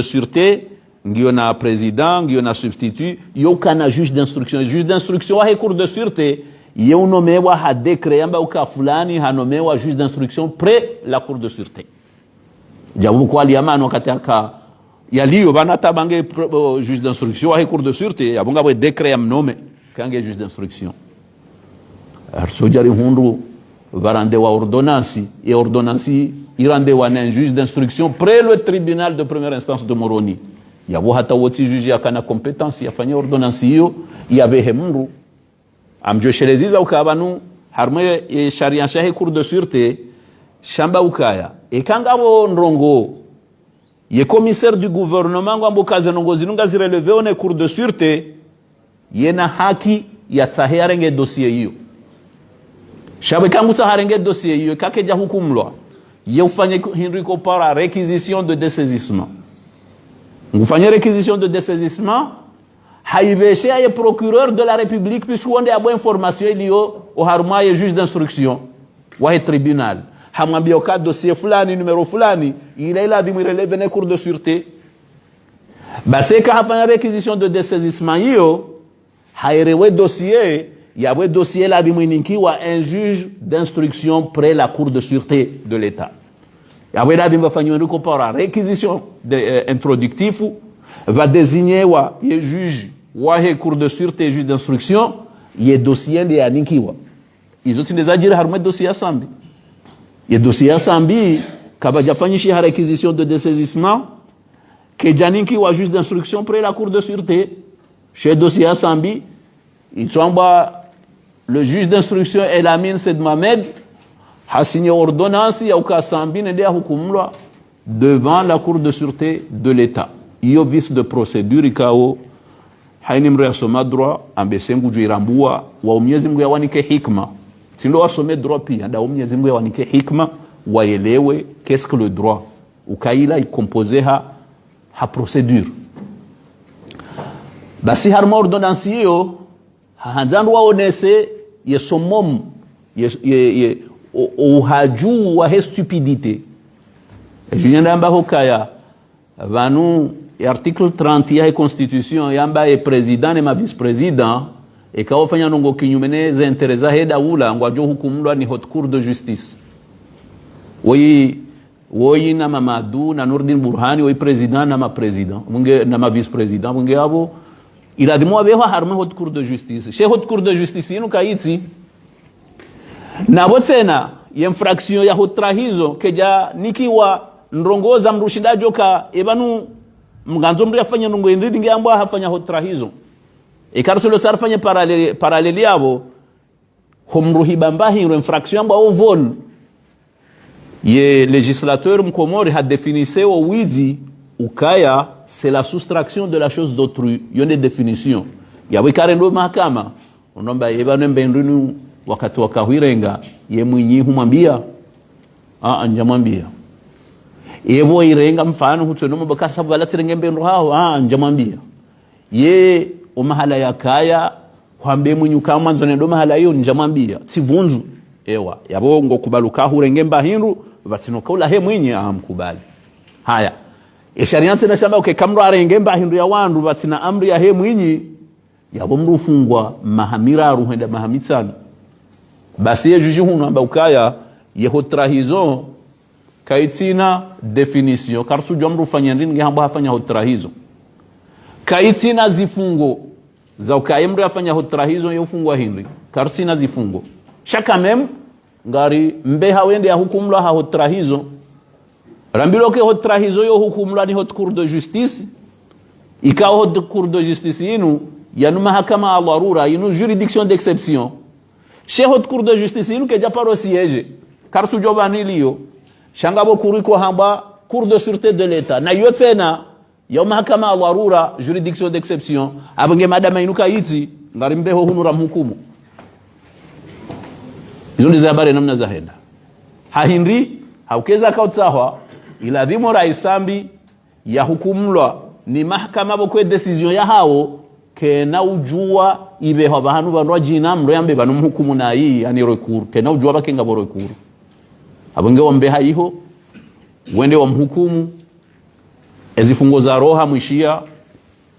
sûreté ngio na président ngio na substitut yo kana juge d'instruction wa cour de sûreté yeunomewa ha décret yamba uka fulani hanomewa juge d'instruction près la cour de sûreté jabu kwa liamano kataka yaliyo banata bange juge d'instruction wa cour de sûreté yabunga bwe décret yamnome kange juge d'instruction arsojari hundu varande wa ordonnance et ordonnance irande wa un juge d'instruction près le tribunal de première instance de Moroni yabo hata woti juge yakana compétence yafanya ordonnance hiyo yabehe mru amjosheleza ukabanu harme e sharia shahe cour de sûreté shamba ukaya ekangabo ndrongo ye commissaire du gouvernement ngambo kaze nongozi nunga zirelevé one cour de sûreté yena haki ya tsaherenge dossier hiyo shabe kangu tsaherenge dossier hiyo kakeja hukumlwa ye ufanye Henrico para réquisition de dessaisissement ngufanye réquisition de dessaisissement haibeshe aye procureur de la République puisque on a bonne information iliyo au haruma ye juge d'instruction wa tribunal hamwambia ka dossier fulani numero fulani ila dimu relève na cour de sûreté basi ka hafanya réquisition de dessaisissement hiyo hairewe dossier yawe dossier la dimu ninkiwa un juge d'instruction près la cour de sûreté de l'État yawe la dimu fanywa ndiko para réquisition introductif va désigner wa ye juge wa he cour de sûreté juge d'instruction ye dossier de yaninkiwa izo tinezajira harumwe dossier sambi ye dossier sambi kabajafanyishi ha réquisition de dessaisissement que janinki wa juge d'instruction près la cour de sûreté chez dossier sambi itwamba le juge d'instruction Elamine Sed Mohamed a signé ordonnance ya ukasambi nende hukumlwa devant la cour de sûreté de l'État iyo vice de procédure ikao haini mre asoma droit ambesengu juirambua wa Mwenyezi Mungu yawanike hikma sindo wasome droit pia nda Mwenyezi Mungu yawanike hikma waelewe qu'est-ce que le droit ukaila icomposer ha procédure basi harma ordonnance hiyo hanzandu waonese ye somom ye uhaju wa stupidité junienda mba hokaya vanu article 30 ya constitution yamba e president ma vice president e kaofanya nongo kinyume za interesa heda ula ngwajo hukumlwa ni haute cour de justice woyi na Mamadou na Nurdin Burhani woyi president na ma president munge na ma vice president munge abo iladimo abeho harma haute cour de justice chez haute cour de justice inu kaiti na botsena infraction ya hotrahizo keja nikiwa ndrongoza mrushindajo ka ebanu mganzo mri afanya nungo indidi ngiambo hafanya hotrahizo ekarusulo sarfanya paraleli yabo homruhiba mbahi infraction amba au vol ye législateur mkomori ha définissé au widi ukaya c'est la soustraction de la chose d'autrui yone définition yawe karendo mahakama onomba ebanu mbendunu wakati wakahwirenga ye mwinyi humwambia njamwambia ebo irenga mfano hutono mbakasa balatirenge mbendo hao njamwambia ye umahala ya kaya kwambe mwinyu kama nzo ndo mahala hiyo njamwambia tivunzu ewa yabo ngo kubaluka hurenge mbahinru batino kaula he mwinyi amkubali haya isharianze na shamba kamro arenge mbahinru ya wandu batina amri ya he mwinyi yabo mrufungwa mahamira ruhenda mahamitsana basi ye juge hunu amba ukaya ye hotrahizo kaitina definition karsu jomru fanya ndini ngamba hafanya hotrahizo kaitina zifungo za ukayemru afanya hotrahizo ye ufungwa hindi karsina zifungo shaka mem ngari mbeha wende ya hukumla ha hotrahizo rambiloke hotrahizo yo hukumla ni haute cour de justice ikao haute cour de justice inu yanu mahakama alarura inu juridiction d'exception chez haute cour de justice inu keja paro siège karsu jobani liyo shangabo kuriko hamba cour de sûreté de l'État na yotsena ya mahakama alarura juridiction d'exception abange madama inuka yiti ngari mbeho hunura mhukumu izo ndizo habari namna za henda hahindi haukeza kautsahwa ila dhimo raisambi ya hukumlwa ni mahakama bokwe decision ya hao kena ujua ibeho bahanu banwa jina mroyambe banu mhukumu na yi yani recours kena ujua bakenga bo recours abange wambe haiho wende wa mhukumu ezifungo za roha mwishia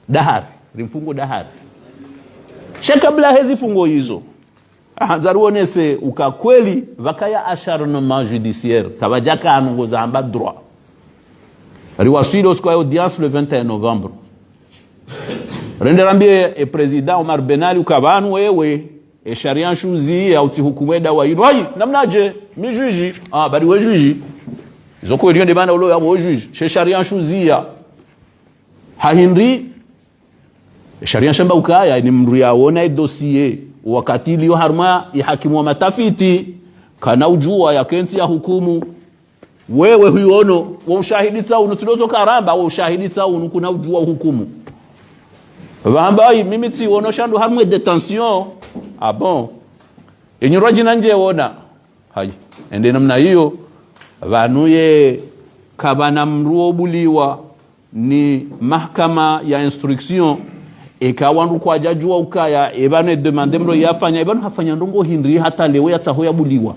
dahari rimfungo dahari shakabla hezi fungo hizo hanzaruonese ukakweli vakaya acharnement judiciaire tabajaka anongoza hamba droit riwasili osko audience le 21 novembre renderambie e president Omar Benali ukabanu wewe e sharia shuzi ya utihukumeda wa yino hai namnaje mi juji bali we juji zoko elion de bana ulo ya wo juji she sharia shuzi ya hahinri sharia shamba ukaya ni mru yaona dossier wakati liyo harma ya hakimu wa matafiti kana ujua ya kensi ya hukumu wewe huyono wa ushahidi tsaunu tulozo karamba wa ushahidi tsaunu kuna ujua hukumu vambai mimi tsiwono shandu harmwe detention bon enyurwa jina nje wona hayi ende namna hiyo vanuye kabana mruo buliwa ni mahkama ya instruction ekawandu kwa jajua ukaya ebane demande mro yafanya ebanu hafanya ndongo hindri hata lewe yatsahoya buliwa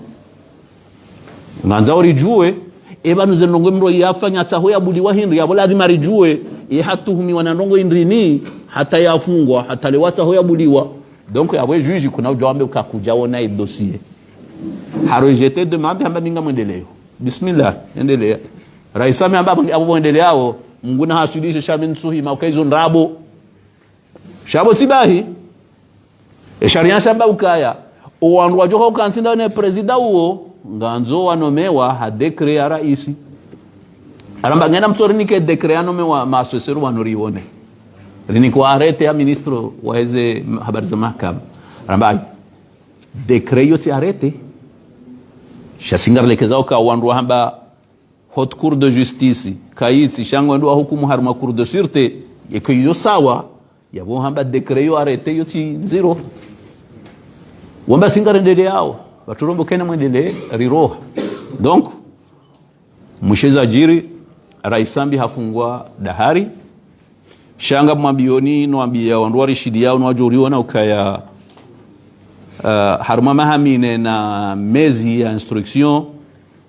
nganza orijue ebanu zenongo mro yafanya tsahoya buliwa hindri yabola rimarijue hatuhumiwa na ndongo hindri ni hata yafungwa hata lewe tsahoya buliwa donc yawe juge kuna ujawambe ukakuja ona dossier harojete demande hamba ninga mwendeleo bismillah endelea raisa me hamba abo mwendeleo mnguna hasudisha shamin suhi maukaizon rabo shabo sibahi sharia shamba ukaya owandu wajoho kansinda ne president uo nganzo wanomewa ha decret ya raisi aramba ngena mtorinike decret anomewa maasesero wanorione riniko arete ya ministro waeze habari za mahakama aramba decret yote arete shasingar lekezao ka wandu hamba haute cour de justice kaitsi shangwa ndo hukumu harma cour de sûreté yekiyo sawa yabo hamba decret yo arete yo ti zero wamba singarendele yao baturombo kena mwendele riroha donc musheza jiri raisambi hafungwa dahari shanga mwabioni no ambia wandu warishidi yao no wajuriona ukaya haruma mahamine na mezi ya instruction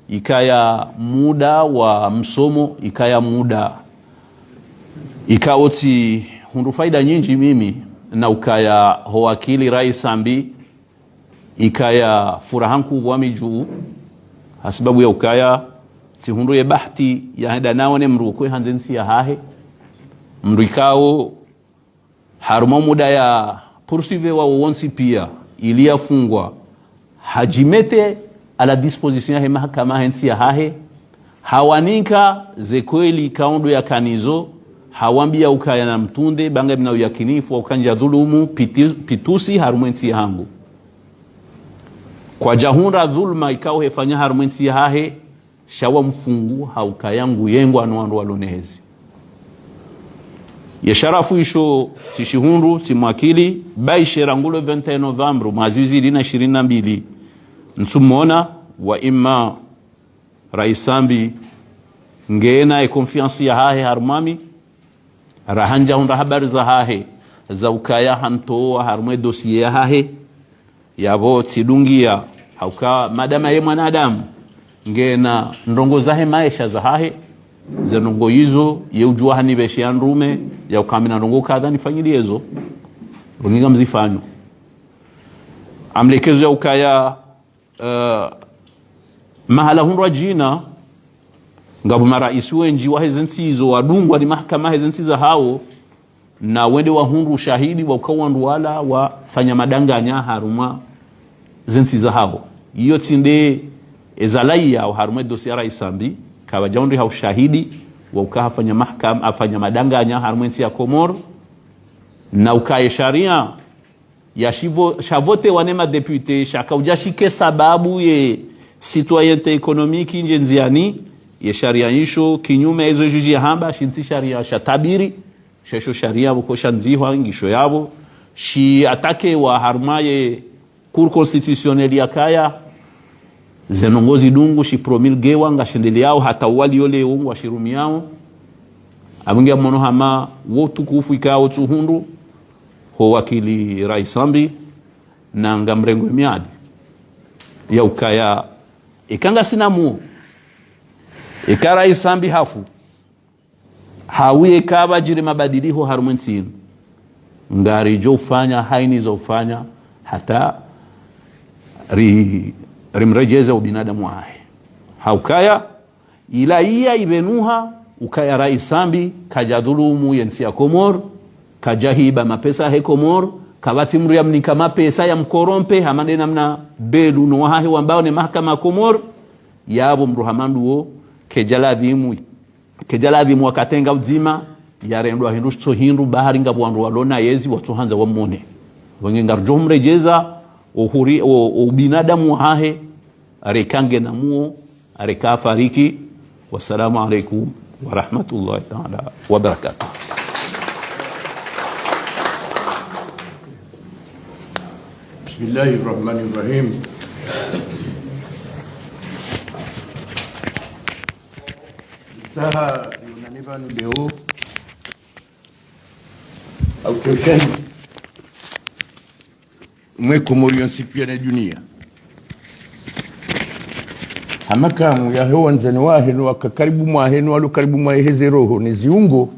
ikaya muda wa msomo ikaya muda ikaoti hundu faida nyingi mimi na ukaya hoakili raisambi ikaya furahanku wa miju sababu ya ukaya si hundu ye bahti ya henda naone mrukwe hanzensi ya hahe mrikao haruma muda ya poursuive wa wonsi pia ilia fungwa hajimete a la disposition ya mahakama hensi ya hahe hawaninka zekweli kaundo ya kanizo hawambia ukaya na mtunde banga bina uyakinifu ukanja dhulumu pitusi harumwensi ya hangu kwa jahunda dhulma ikao hefanya harumwensi ya hahe shawa mfungu haukayangu yengu anuandu walonehezi ya sharafu isho tishihundu timwakili baishera ngulo 21 Novembre mwazizi lina 22 nsumona wa ima raisambi ngena confiance ya hahe harumami rahanja hunda habari za hahe za ukaya hantoa harumwe dossier ya hahe yabo tidungia hauka madama ye mwanadamu ngena ndongo zahe maisha za hahe zenongo hizo ye ujua hanibeshi ya nrume ya ukamina ndongo kadha nifanyiliezo runginga mzifanyo amlekezo ya ukaya mahala hundwa jina ngabu mara isuenji wa hezensi hizo wadungwa ni mahakama hezensi za hao na wende wa hundu shahidi wa ukawandu wala wa fanya madanganya haruma zensi za hao iyo tinde ezalaiya au haruma dossier raisambi kawa jaundi hao shahidi wa ukaha fanya mahakama afanya madanganya haruma nsi ya Komoro na ukaye sharia ya shavote wanema depute shaka ujashike sababu ye citoyenneté économique nje nziani ye sharia isho kinyume hizo juji ya hamba shinti sharia shatabiri shesho sharia buko shanzihwa ngisho yabo shi atake wa harmaye cour constitutionnelle ya kaya zenongozi dungu shi promulgue wanga shendele yao hata wali yole ungu shirumi yao abungia mono hama wotu kufu ikao tuhundu ho wakili raisambi na ngamrengo miadi ya ukaya ikanga sinamu ikara isambi hafu hawiye kaba jiri mabadiliho harumensinu ngari jo ufanya haini zo ufanya hata rimrejeze ubinadamu wahe haukaya ila iya ibenuha ukaya raisambi kaja dhulumu yensi ya Komor kaja hiba mapesa he Komor kabati mru ya mnika mapesa ya mkorompe hamande namna belu nuwahe wambao ni mahakama Komor yabo mruhamandu kejaladhimu wakatenga uzima ya rendo wa hindu sohindu bahari nga buwandu walona yezi watuhanza wamone wenye ngarjo mrejeza ubinadamu hahe arekange na muo areka fariki. Wassalamu alaikum wa rahmatullahi ta'ala wa barakatuh. Bismillahirrahmanirrahim. Saha yunanivanu leo au choshani mweko morion sipiane dunia hamakamu ya hewa nzani wahenu wakakaribu mwahenu walu karibu mwaheze roho ni ziungo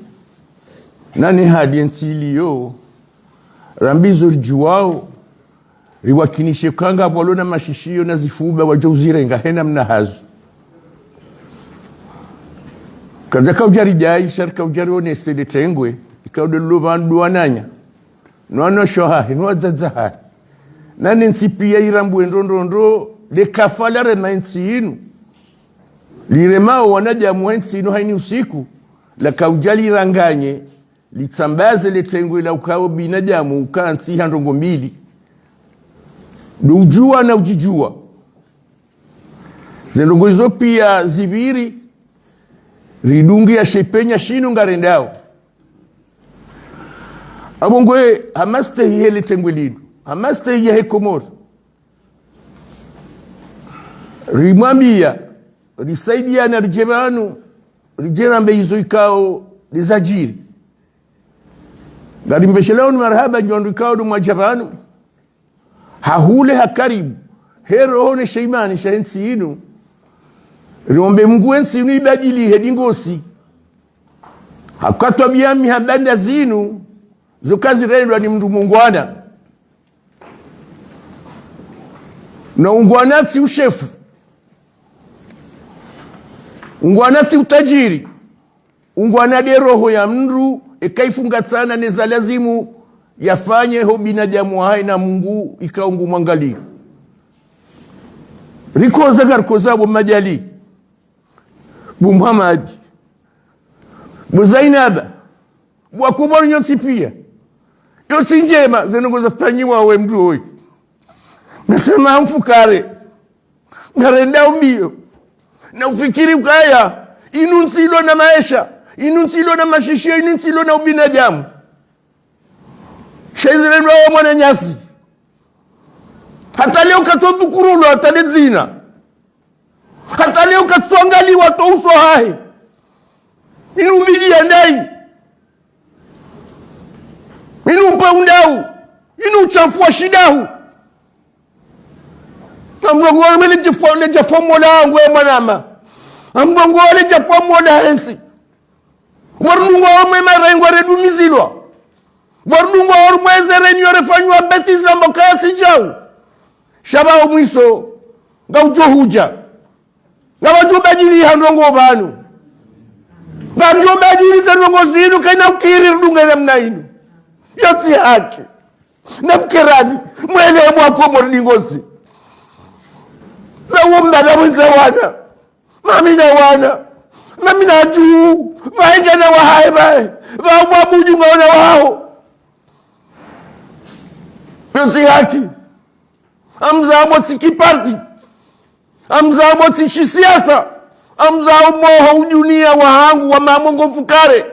nani hadi nsili yo rambizo juwao riwakinishe kanga walona mashishio na zifuba wajauzirenga hena mnahazu kazaka ujari jai sharka ujari onese de tengwe ikaude luvandu wananya noano shohahi nuwazazaha nani nsipia irambu endondo le kafalare na nsinu liremao wanaja muensinu haini usiku la kaujali ranganye litsambaze le tengwe la ukao binadamu ukansi handongo mbili ujua na ujijua zendongo hizo pia zibiri ridungi ya shepenya shinu ngarendao abongwe hamaste hile tengwe lidu hamaste ya Komor rimwambia risaidia na rijebanu rijerambe hizo ikao lizajiri garimbesheleo ni marhaba nyondo ikao du mwajabanu hahule hakaribu hero hone sheimani shahensi inu riombe Mungu ensi inu ibadili hedingosi hakatwa biyami habanda zinu zokazi rendwa ni mndu mungwana na ungwanatsi ushefu ungwanatsi utajiri ungwanade roho ya mndu ekaifunga sana neza lazimu yafanye ho binadamu hai na Mungu ikaungu mwangali rikoza garikoza bo majali bu Muhammad bu Zainaba bu Komor nyotsi pia yotsi njema zenongoza fanyiwa we mndu hoyi nasema mfukare ngarenda umbio na ufikiri ukaya inunsilo na maisha inunsilo na mashishio inunsilo na ubinadamu shezerelwa wa mwana nyasi hata leo katodukurulo hata lezina hata leo katsuangali wato uso hai inumbiji ya ndai inumpa undau inuchafua shidahu amgongo mele jifone jafomola angwe manama amgongo le jafomola hensi warnungo me marengo redumizilwa warnungo ormweze renyo refanywa betis na mbokasi jau shaba omwiso ngaujohuja ngabajubadili handongo banu bajubadili zenongo zinu kaina ukiri ndungere mnainu yotsi haki namkerani mwele mwa Komor dingosi na umdada mwenze wana mamina wana mamina juu maingana wa haibae wabuju ngaona wao yosi haki amzamo sikiparti amzamo siasa amzamo ujunia wahangu wa mamongo fukare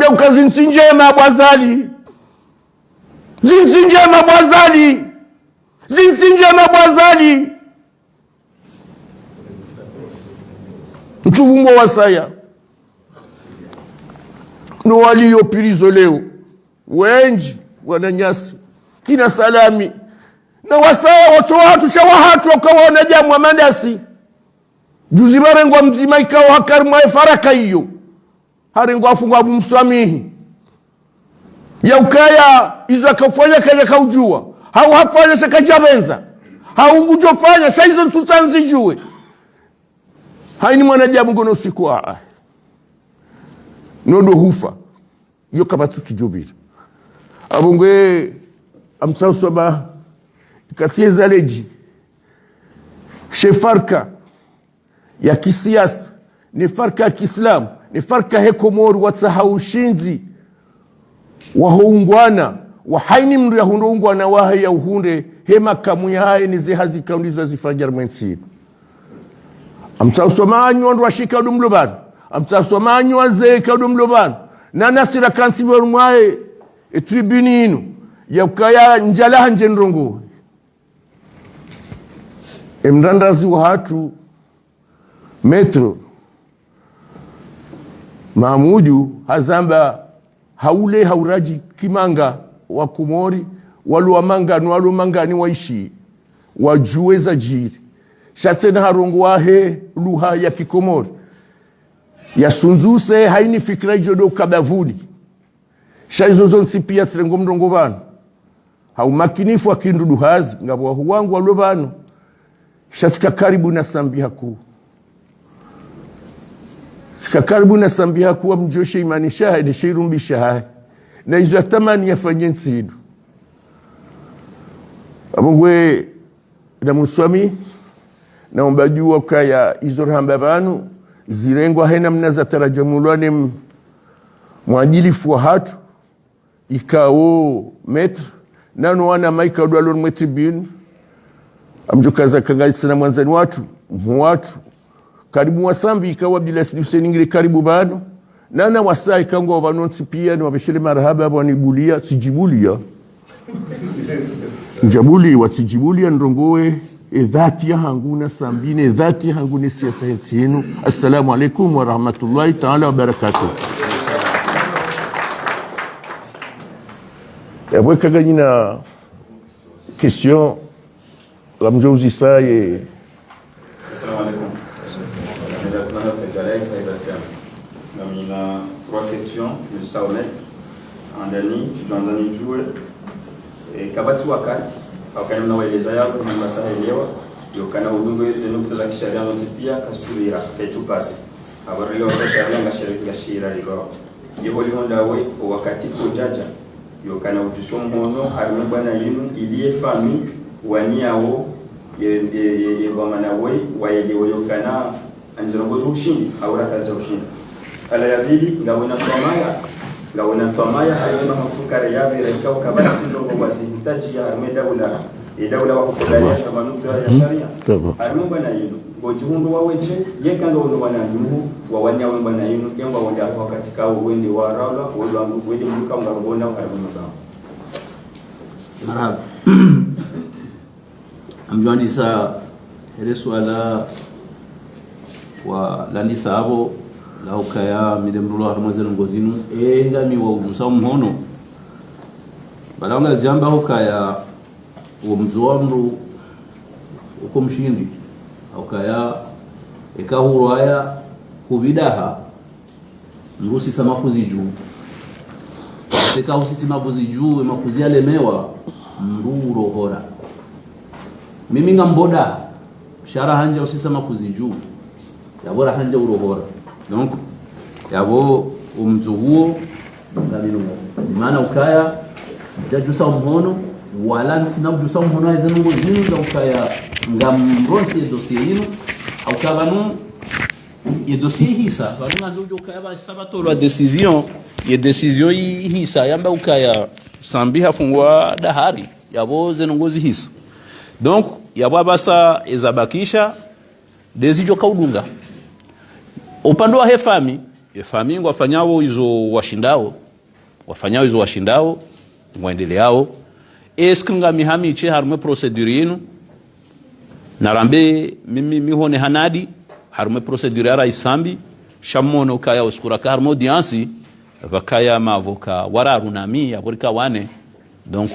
ya ukazi nsinjema bwazali zinsinjema bwazali zinsinjema bwazali mtuvumo wasaya no walio pirizo leo wenji wananyasi kina salami na wasaya watu watu shawahatu wakawana jamu wa mandasi juzi marengwa mzima ikawa hakarimwa faraka hiyo harengwa afungwa bumswamihi ya ukaya izo akafanya kaja kaujua hau hafanya sakajabenza hau ngujofanya sa izo nsutanzi jue haini mwanajabu ngono usiku nodo hufa yo kama tutujubira abungwe amsausaba kasieza leji shefarka ya kisiasa ni farka ya Kiislamu ni farka hekomori watsahaushinzi wahoungwana wahaini mndu yahundoungwana wahe ya uhunde hema kamu yae ni zihazi kaundizo zifajar mwensi amsausomanywa ndu washika udumlubani amsausomanywa zeka udumlubani na nasira kansi warumwae tribuni inu ya ukaya njalaha njenrongo emrandazi wa hatu metro Mamudu hazamba haule hauraji kimanga wa kumori walu mangani waishi wajueza jiri shatsena harongo wahe luha ya kikomori ya sunzuse haini fikra ijodo kabavuni shaizozo nsipia sirengo mrongo vano haumakinifu akindu duhazi ngabo wahu wangu walo vano shatsika karibu na sambi haku sika karibu na sambi haku wa mjoshe imani shahe ni shirumbi shahe na izo atamani yafanye nsidu abongwe na muswami na umbajua kaya izo rahamba vanu zirengwa hena mnaza tarajamulwane mwajilifu wa hatu ikao metro nanu wana maika udwalon metribune amjokaza kangaisi na mwanzani watu karibu wasambi ikawa bila siduseningile karibu bado nana wasai kangu wabanonsi pia ni wabeshele marahaba wanibulia sijibulia njabuli wasijibulia nrongowe dhati ya hanguna sambine dhati ya hangune siasa hensinu. Assalamu alaikum wa rahmatullahi ta'ala wa barakatuh. Après qu'il y a une question, la mjouzi ça et Assalamu alaikum. On a 3 questions de Saonet. Andani, tu dois andani jouer. Et kabatu wakati, wakati mnawaeleza yako na masaelewa, yokana udungo zenu kutoza kisharia ndo pia kasurira ketupasi. Habari leo kwa sharia ngashereki ya shira lilo. Yebo limonda we wakati kujaja yokana utusho mhono harimo bana yinu iliye fami waniao ye bamana we waelewa yokana anzirongozo ushindi au rakaza ushindi. Ala ya pili ngawona twamaya hayema mafukara yabe rekao kabasi ndo wasihitaji ya daula wa kukudalia shamanuto ya sharia harimo bana yinu gojuhundu waweche yekanga undo bana yinu wawanya we bana yinu yamba wanda wakati kao wende waraula wende mluka ngarbona harimo ba marhaba amjwandisa ile swala wa landisa hapo la ukaya midemrulo harmazelo ngozinu ngami wa udusa mhono balanga jamba ukaya umzomru ukomshindi ukaya ekahuru haya kuvidaha mrusi samafuzi juu seka usisi mafuzi juu mafuzi alemewa mruro hora mimi ngamboda shara hanja usisa mafuzi juu yabora hanja urohora donc yabo umzuhuo ngalino maana ukaya jajusa mhono wala nsina ujusa mhono azenungo zinu za ukaya ngamronte dossier yinu au kabanu ye dossier hisa balunga ndojo ukaya ba sabato la décision ye décision hisa yamba ukaya sambiha fungwa dahari yabo zenungo hisa donc yabo basa ezabakisha dezijo kaudunga upande wa hefami wafanyao hizo washindao muendeleao eskinga mihami che harume procedure yenu narambe mimi mihone hanadi harume procedure ara isambi shamono kaya uskura ka harume audience vakaya mavoka wararunami aborika wane donc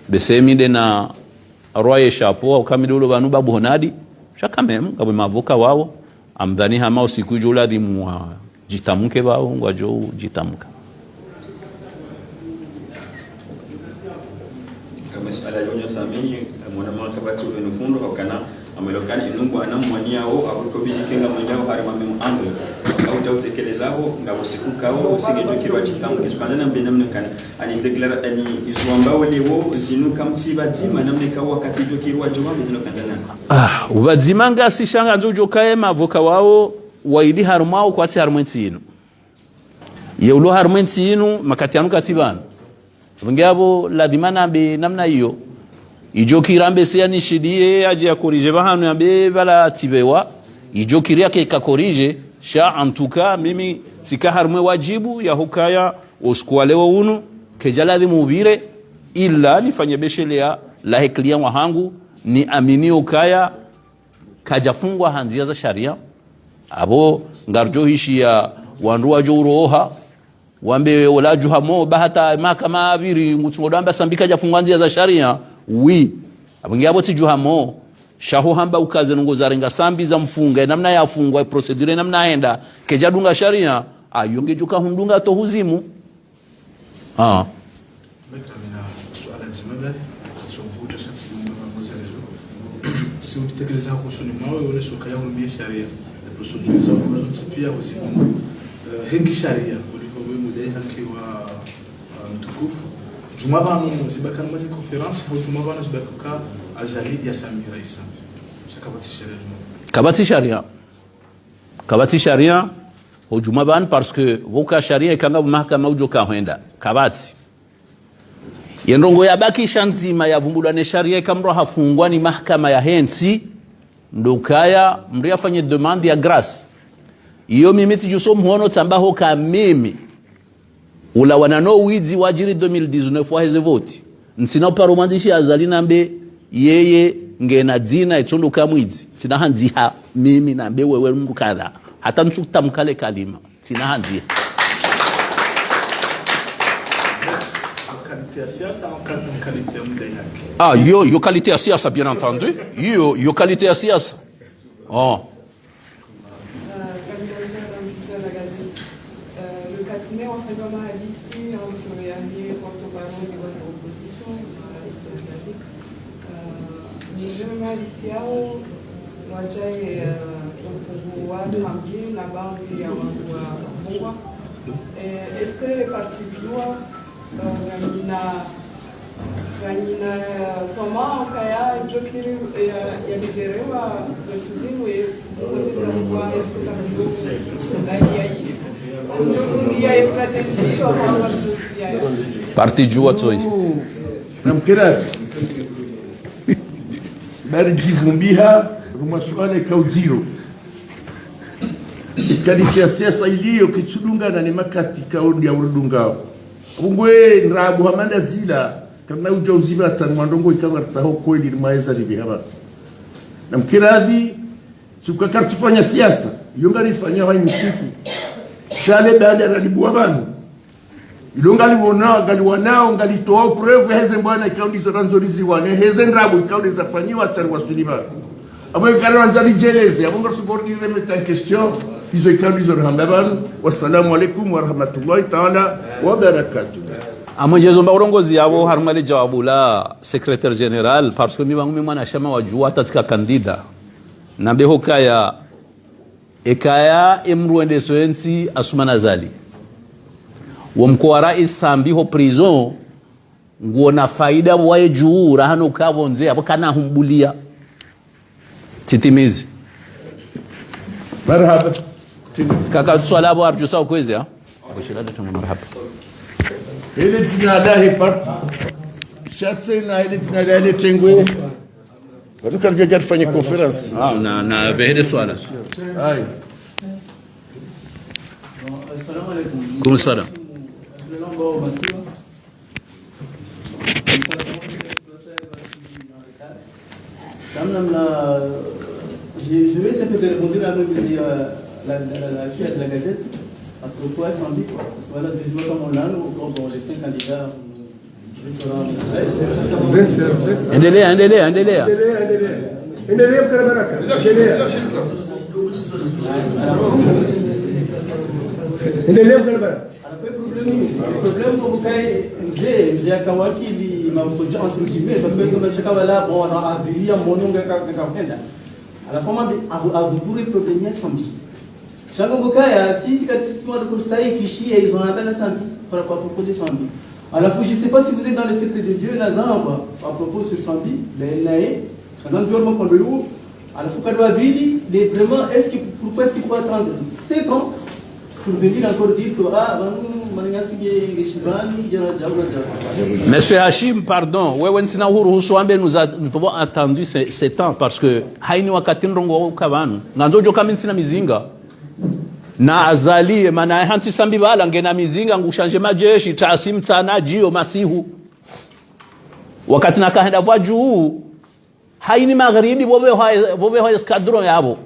besemi de na roye chapeau au kamidolo banu babu honadi shakamem ngabo mavoka wao amdani hama usiku jula dimu jitamke bao ngwajo jitamka no fundo okana amelokana inungu anamwania o akukobidi kenga mwendao hari mamemu ando au tautekelezao ngabo sikukao usigejo kirwa chitamu kishpandana mbena mnekana ani declara ani iswambao lewo zinuka mtiba dima namneka wakati jo kirwa jomambe dinokandana ubadzimanga sishanga nzojo kaema avoka wao waidi harumao kwati harumenti ino yeulo harumenti ino makati anu katibana ngabo ladimana be namna hiyo ijo kirambe sia nishidie aje ya korije bahanu yambe bala tibewa ijo kiria ke ka korije sha antuka mimi sika harumwe wajibu ya hukaya oskwalewa unu kejaladi mubire illa nifanye beshelea la heklia wahangu ni amini ukaya kajafungwa hanzia za sharia abo ngarjo hishi ya wanduwa joroha wambe olaju hamo bahata makama abiri ngutodamba sambika jafungwa hanzia za sharia wi abangi abo tijuhamo shaho hamba ukaze ngo zarenga sambi za mfunga namna ya fungwa procedure namna aenda kejadunga sharia ayonge joka hundunga to huzimu se ukitekeleza kusudi mawe ule sokaya ulibia sharia procedure za mazotipia huzimu hengi sharia kuliko wewe mudai haki wa mtukufu jumabano zibaka namaze conference au jumabano zibaka azali ya Samira Isa shakabati sharia jumabano kabati sharia au jumabano parce que voka sharia ikanga mahakama ujoka hwenda kabati yendongo yabaki shanzima yavumbulane sharia ikamro hafungwa ni mahakama ya hensi ndokaya mri afanye demande ya grâce iyo mimi tijuso mhono tambaho ka mimi ula wanano wizi wajiri 2019 waheze voti nsina paromandishi azali nambe yeye ngena dzina itondo kamwizi tina hanziha mimi nambe wewe mndu kadha hata nsuta mkale kalima tina hanziha yo qualité à siasa bien entendu yo qualité à siasa le cabinet en fait vraiment ici entre les porte-parole de votre opposition mais ici wajai kufungua sambi na banki ya watu wa kufungwa est-ce que les partis jua Ranina Toma kaya jokiri ya liberewa zetuzimu yesu kwa yesu ya strategy parti jua toi namkira bari jivumbiha rumasuala kauziro ikalisia siasa iliyo kichudungana ni makati kaudi ya urudungao ungwe nrabu hamanda zila kana ujauzima tanwandongo ikawartaho kweli maeza libihaba namkiradhi tukakatufanya siasa yongari fanya hayi msiku shale baada ya libwa banu ilongali wona gali wanao ngali toa preuve heze mbwana ikaudi zoranzorizi wane heze nrabu ikaudi zafanyiwa tarwasuliba abo kana wanzali jeleze abo ngasubordine mettre en question izo ikaudi zorhambaban wassalamu alaykum wa rahmatullahi ta'ala wa barakatuh amojezo mba urongozi yabo harumale jawabu la secrétaire général parce que mibangu mwana shama wajua tatika kandida nambe hokaya ekaya emruende soensi asumana zali wa mkoa rais sambi ho prison nguona faida wae juu rahano kabonze abo kana humbulia titimizi marhaba kaka swala abo arjusa kwezi bashirada tumu marhaba ile tinadahi parti shatse na ile tinadahi tengwe watu kaja kufanya conference na behede swala ai assalamu alaykum kum salam je vais essayer de répondre à la fille de la Gazette à propos à Sambi. Parce que voilà, deuxièmement, comme on l'a, quand j'ai 5 candidats, endelea problème kwa mzee akawakili m'a opposé entre guillemets, parce que comme chacun va là, bon, on a avilia, mon nom, à la fois, à vous pourrez problème samedi. Chaque fois, si c'est mois de Costaï, Kishi, ils ont appelé à samedi, par rapport à propos de samedi. À la fois, je ne sais pas si vous êtes dans le secret de Dieu, Nazan, à propos sur samedi, les Naé, c'est un environnement qu'on le ouvre. À la fois, vraiment, pourquoi est-ce qu'il faut attendre 7 ans pour venir encore dire que Monsieur Hachim, pardon, nous avons attendu ces temps parce que haini wakati ndongo kabanu nganzojo kama sina mizinga na azali maana hansi sambi bala ngena mizinga ngushanje majeshi tasim tsana jio masihu wakati nakaenda vwa juu haini magharibi bobe ho eskadron yabo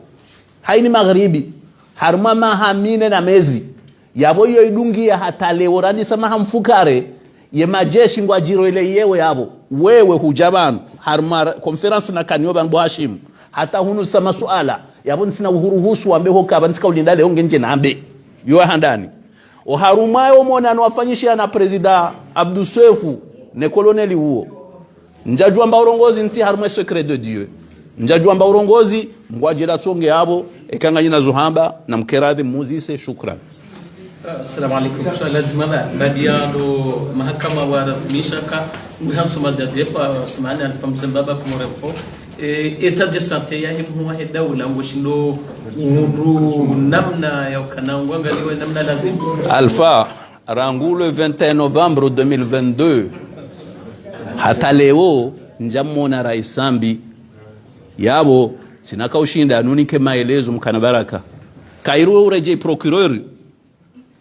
haini magharibi harma mahamine na mezi yabo iyo idungia hata leo rani sama hamfukare ye majeshi ngwa jiro ile yewe yabo wewe hujabanu harma conference na kanyoba ngbo Hashim hata hunu sama suala yabo nsina uhuruhusu wambe hokaba nsika ulinda leo ngenje nambe yo handani o harumayo mona anwafanyishia na president Abdou Sefu ne koloneli huo njajua mba urongozi nsi haruma secret de Dieu njajua mba urongozi ngwajira tsonge yabo ekanganya na zuhamba na mkeradhi muzise shukran. Assalamu alaikum. Lazima badiano mahakama warasmisha ka mhamso madadepa samani alifamza baba kumorefo état de santé ya himu wa dawla ngoshindo nuru namna ya kanangwa ngaliwe namna lazima Alpha rangu le 21 novembre 2022 hata leo njamona Rais Sambi yabo sinaka ushinda nunike maelezo mkana baraka kairuwe ureje procureur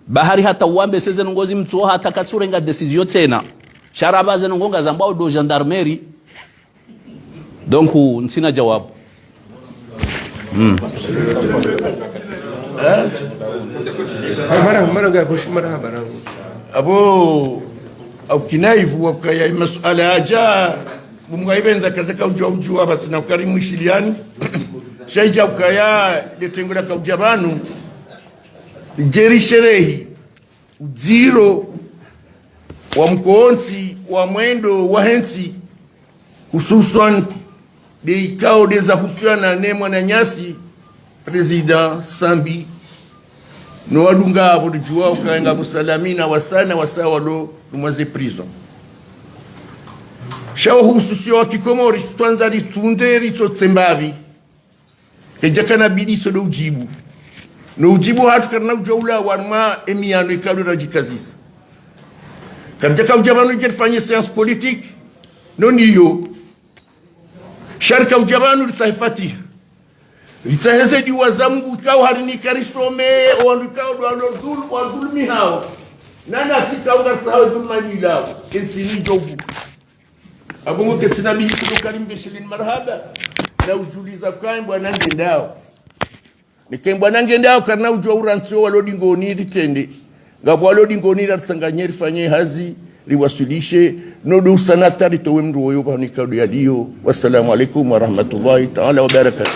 bahari hata uambe seze ngozi mtu hata katsurenga decision tena sharabaze ngonga zambao do gendarmerie donc nsina jawabu abo au kinaivu wakaya masuala aja mungaibenza kazaka ujua basi na ukarimu shiliani shaija ukaya letengura kaujabanu jeri sherehi zero wa mkoonsi wa mwendo wa hensi hususan de ikao deza husuana ne mwana nyasi president Sambi no wadunga abo jua ukaenga busalamina wasana wasawa lo lumwaze prison shawo hususio wa kikomori twanza litunderi totsembavi kejakana bidi so do ujibu no ujibu hatu karna ujaula warma emiano ikalo rajikazisa kamjaka ujabanu jetfanye séance politique non iyo sharka ujabanu litsahifati litsaheze diwa zamgu kao harini karisome wandu kao wa dhulmi hao nana sika ugatsawe dhulmani lao kensini jovu abungu ketsina bihi kudokalimbe shilin marhaba na ujuliza kwamba nangendao nikembwa nangendao karna ujwa uransio walodi ngoni litende ngabo walodi ngoni ratsanganyeri fanye hazi liwasilishe nodu sanatari towe mru woyo ba nikado ya dio. Wassalamu alaikum wa rahmatullahi ta'ala wa barakatuh.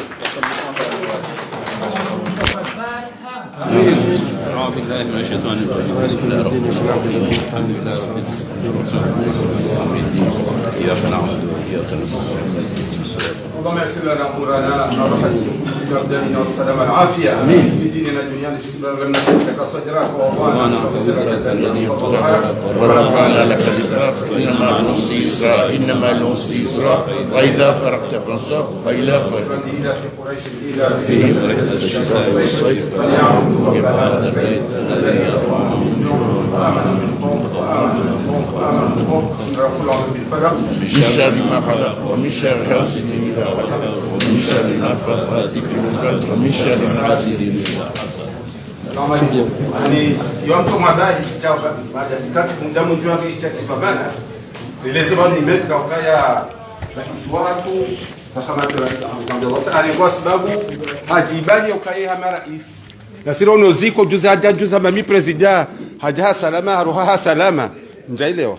اللهم يسر لنا امورنا وارحمنا والسلام والعافيه في ديننا الدنيا الاستمرار لنا لك صدرك ووضعنا الذي ورفعنا لك ذكرك انما العسر يسرا انما العسر يسرا واذا فرغت فانصب والى قريش فيهم رحله الشتاء والصيف فليعبدوا رب هذا البيت الذي اطعمهم من جوع وامن من خوف وامن من خوف وامن من خوف قسم كل عمر بالفلق من شر ما خلق ومن شر حاسد اذا حسد ومن شر النفاثات في العقد ومن شر حاسد اذا حسد. السلام عليكم. يعني يومكم هذا يجاوب بعد ذكر مدام جواب يشتكي فمانا لازم نمت لو كيا رئيس وقته فخمت رئيس عبد الله سألني واسبابه هجيباني وكيا ما رئيس نسيرون نزيكو جزء حاجة جزء مامي بريزيدا حاجة سلامة روحها سلامة نجايلوا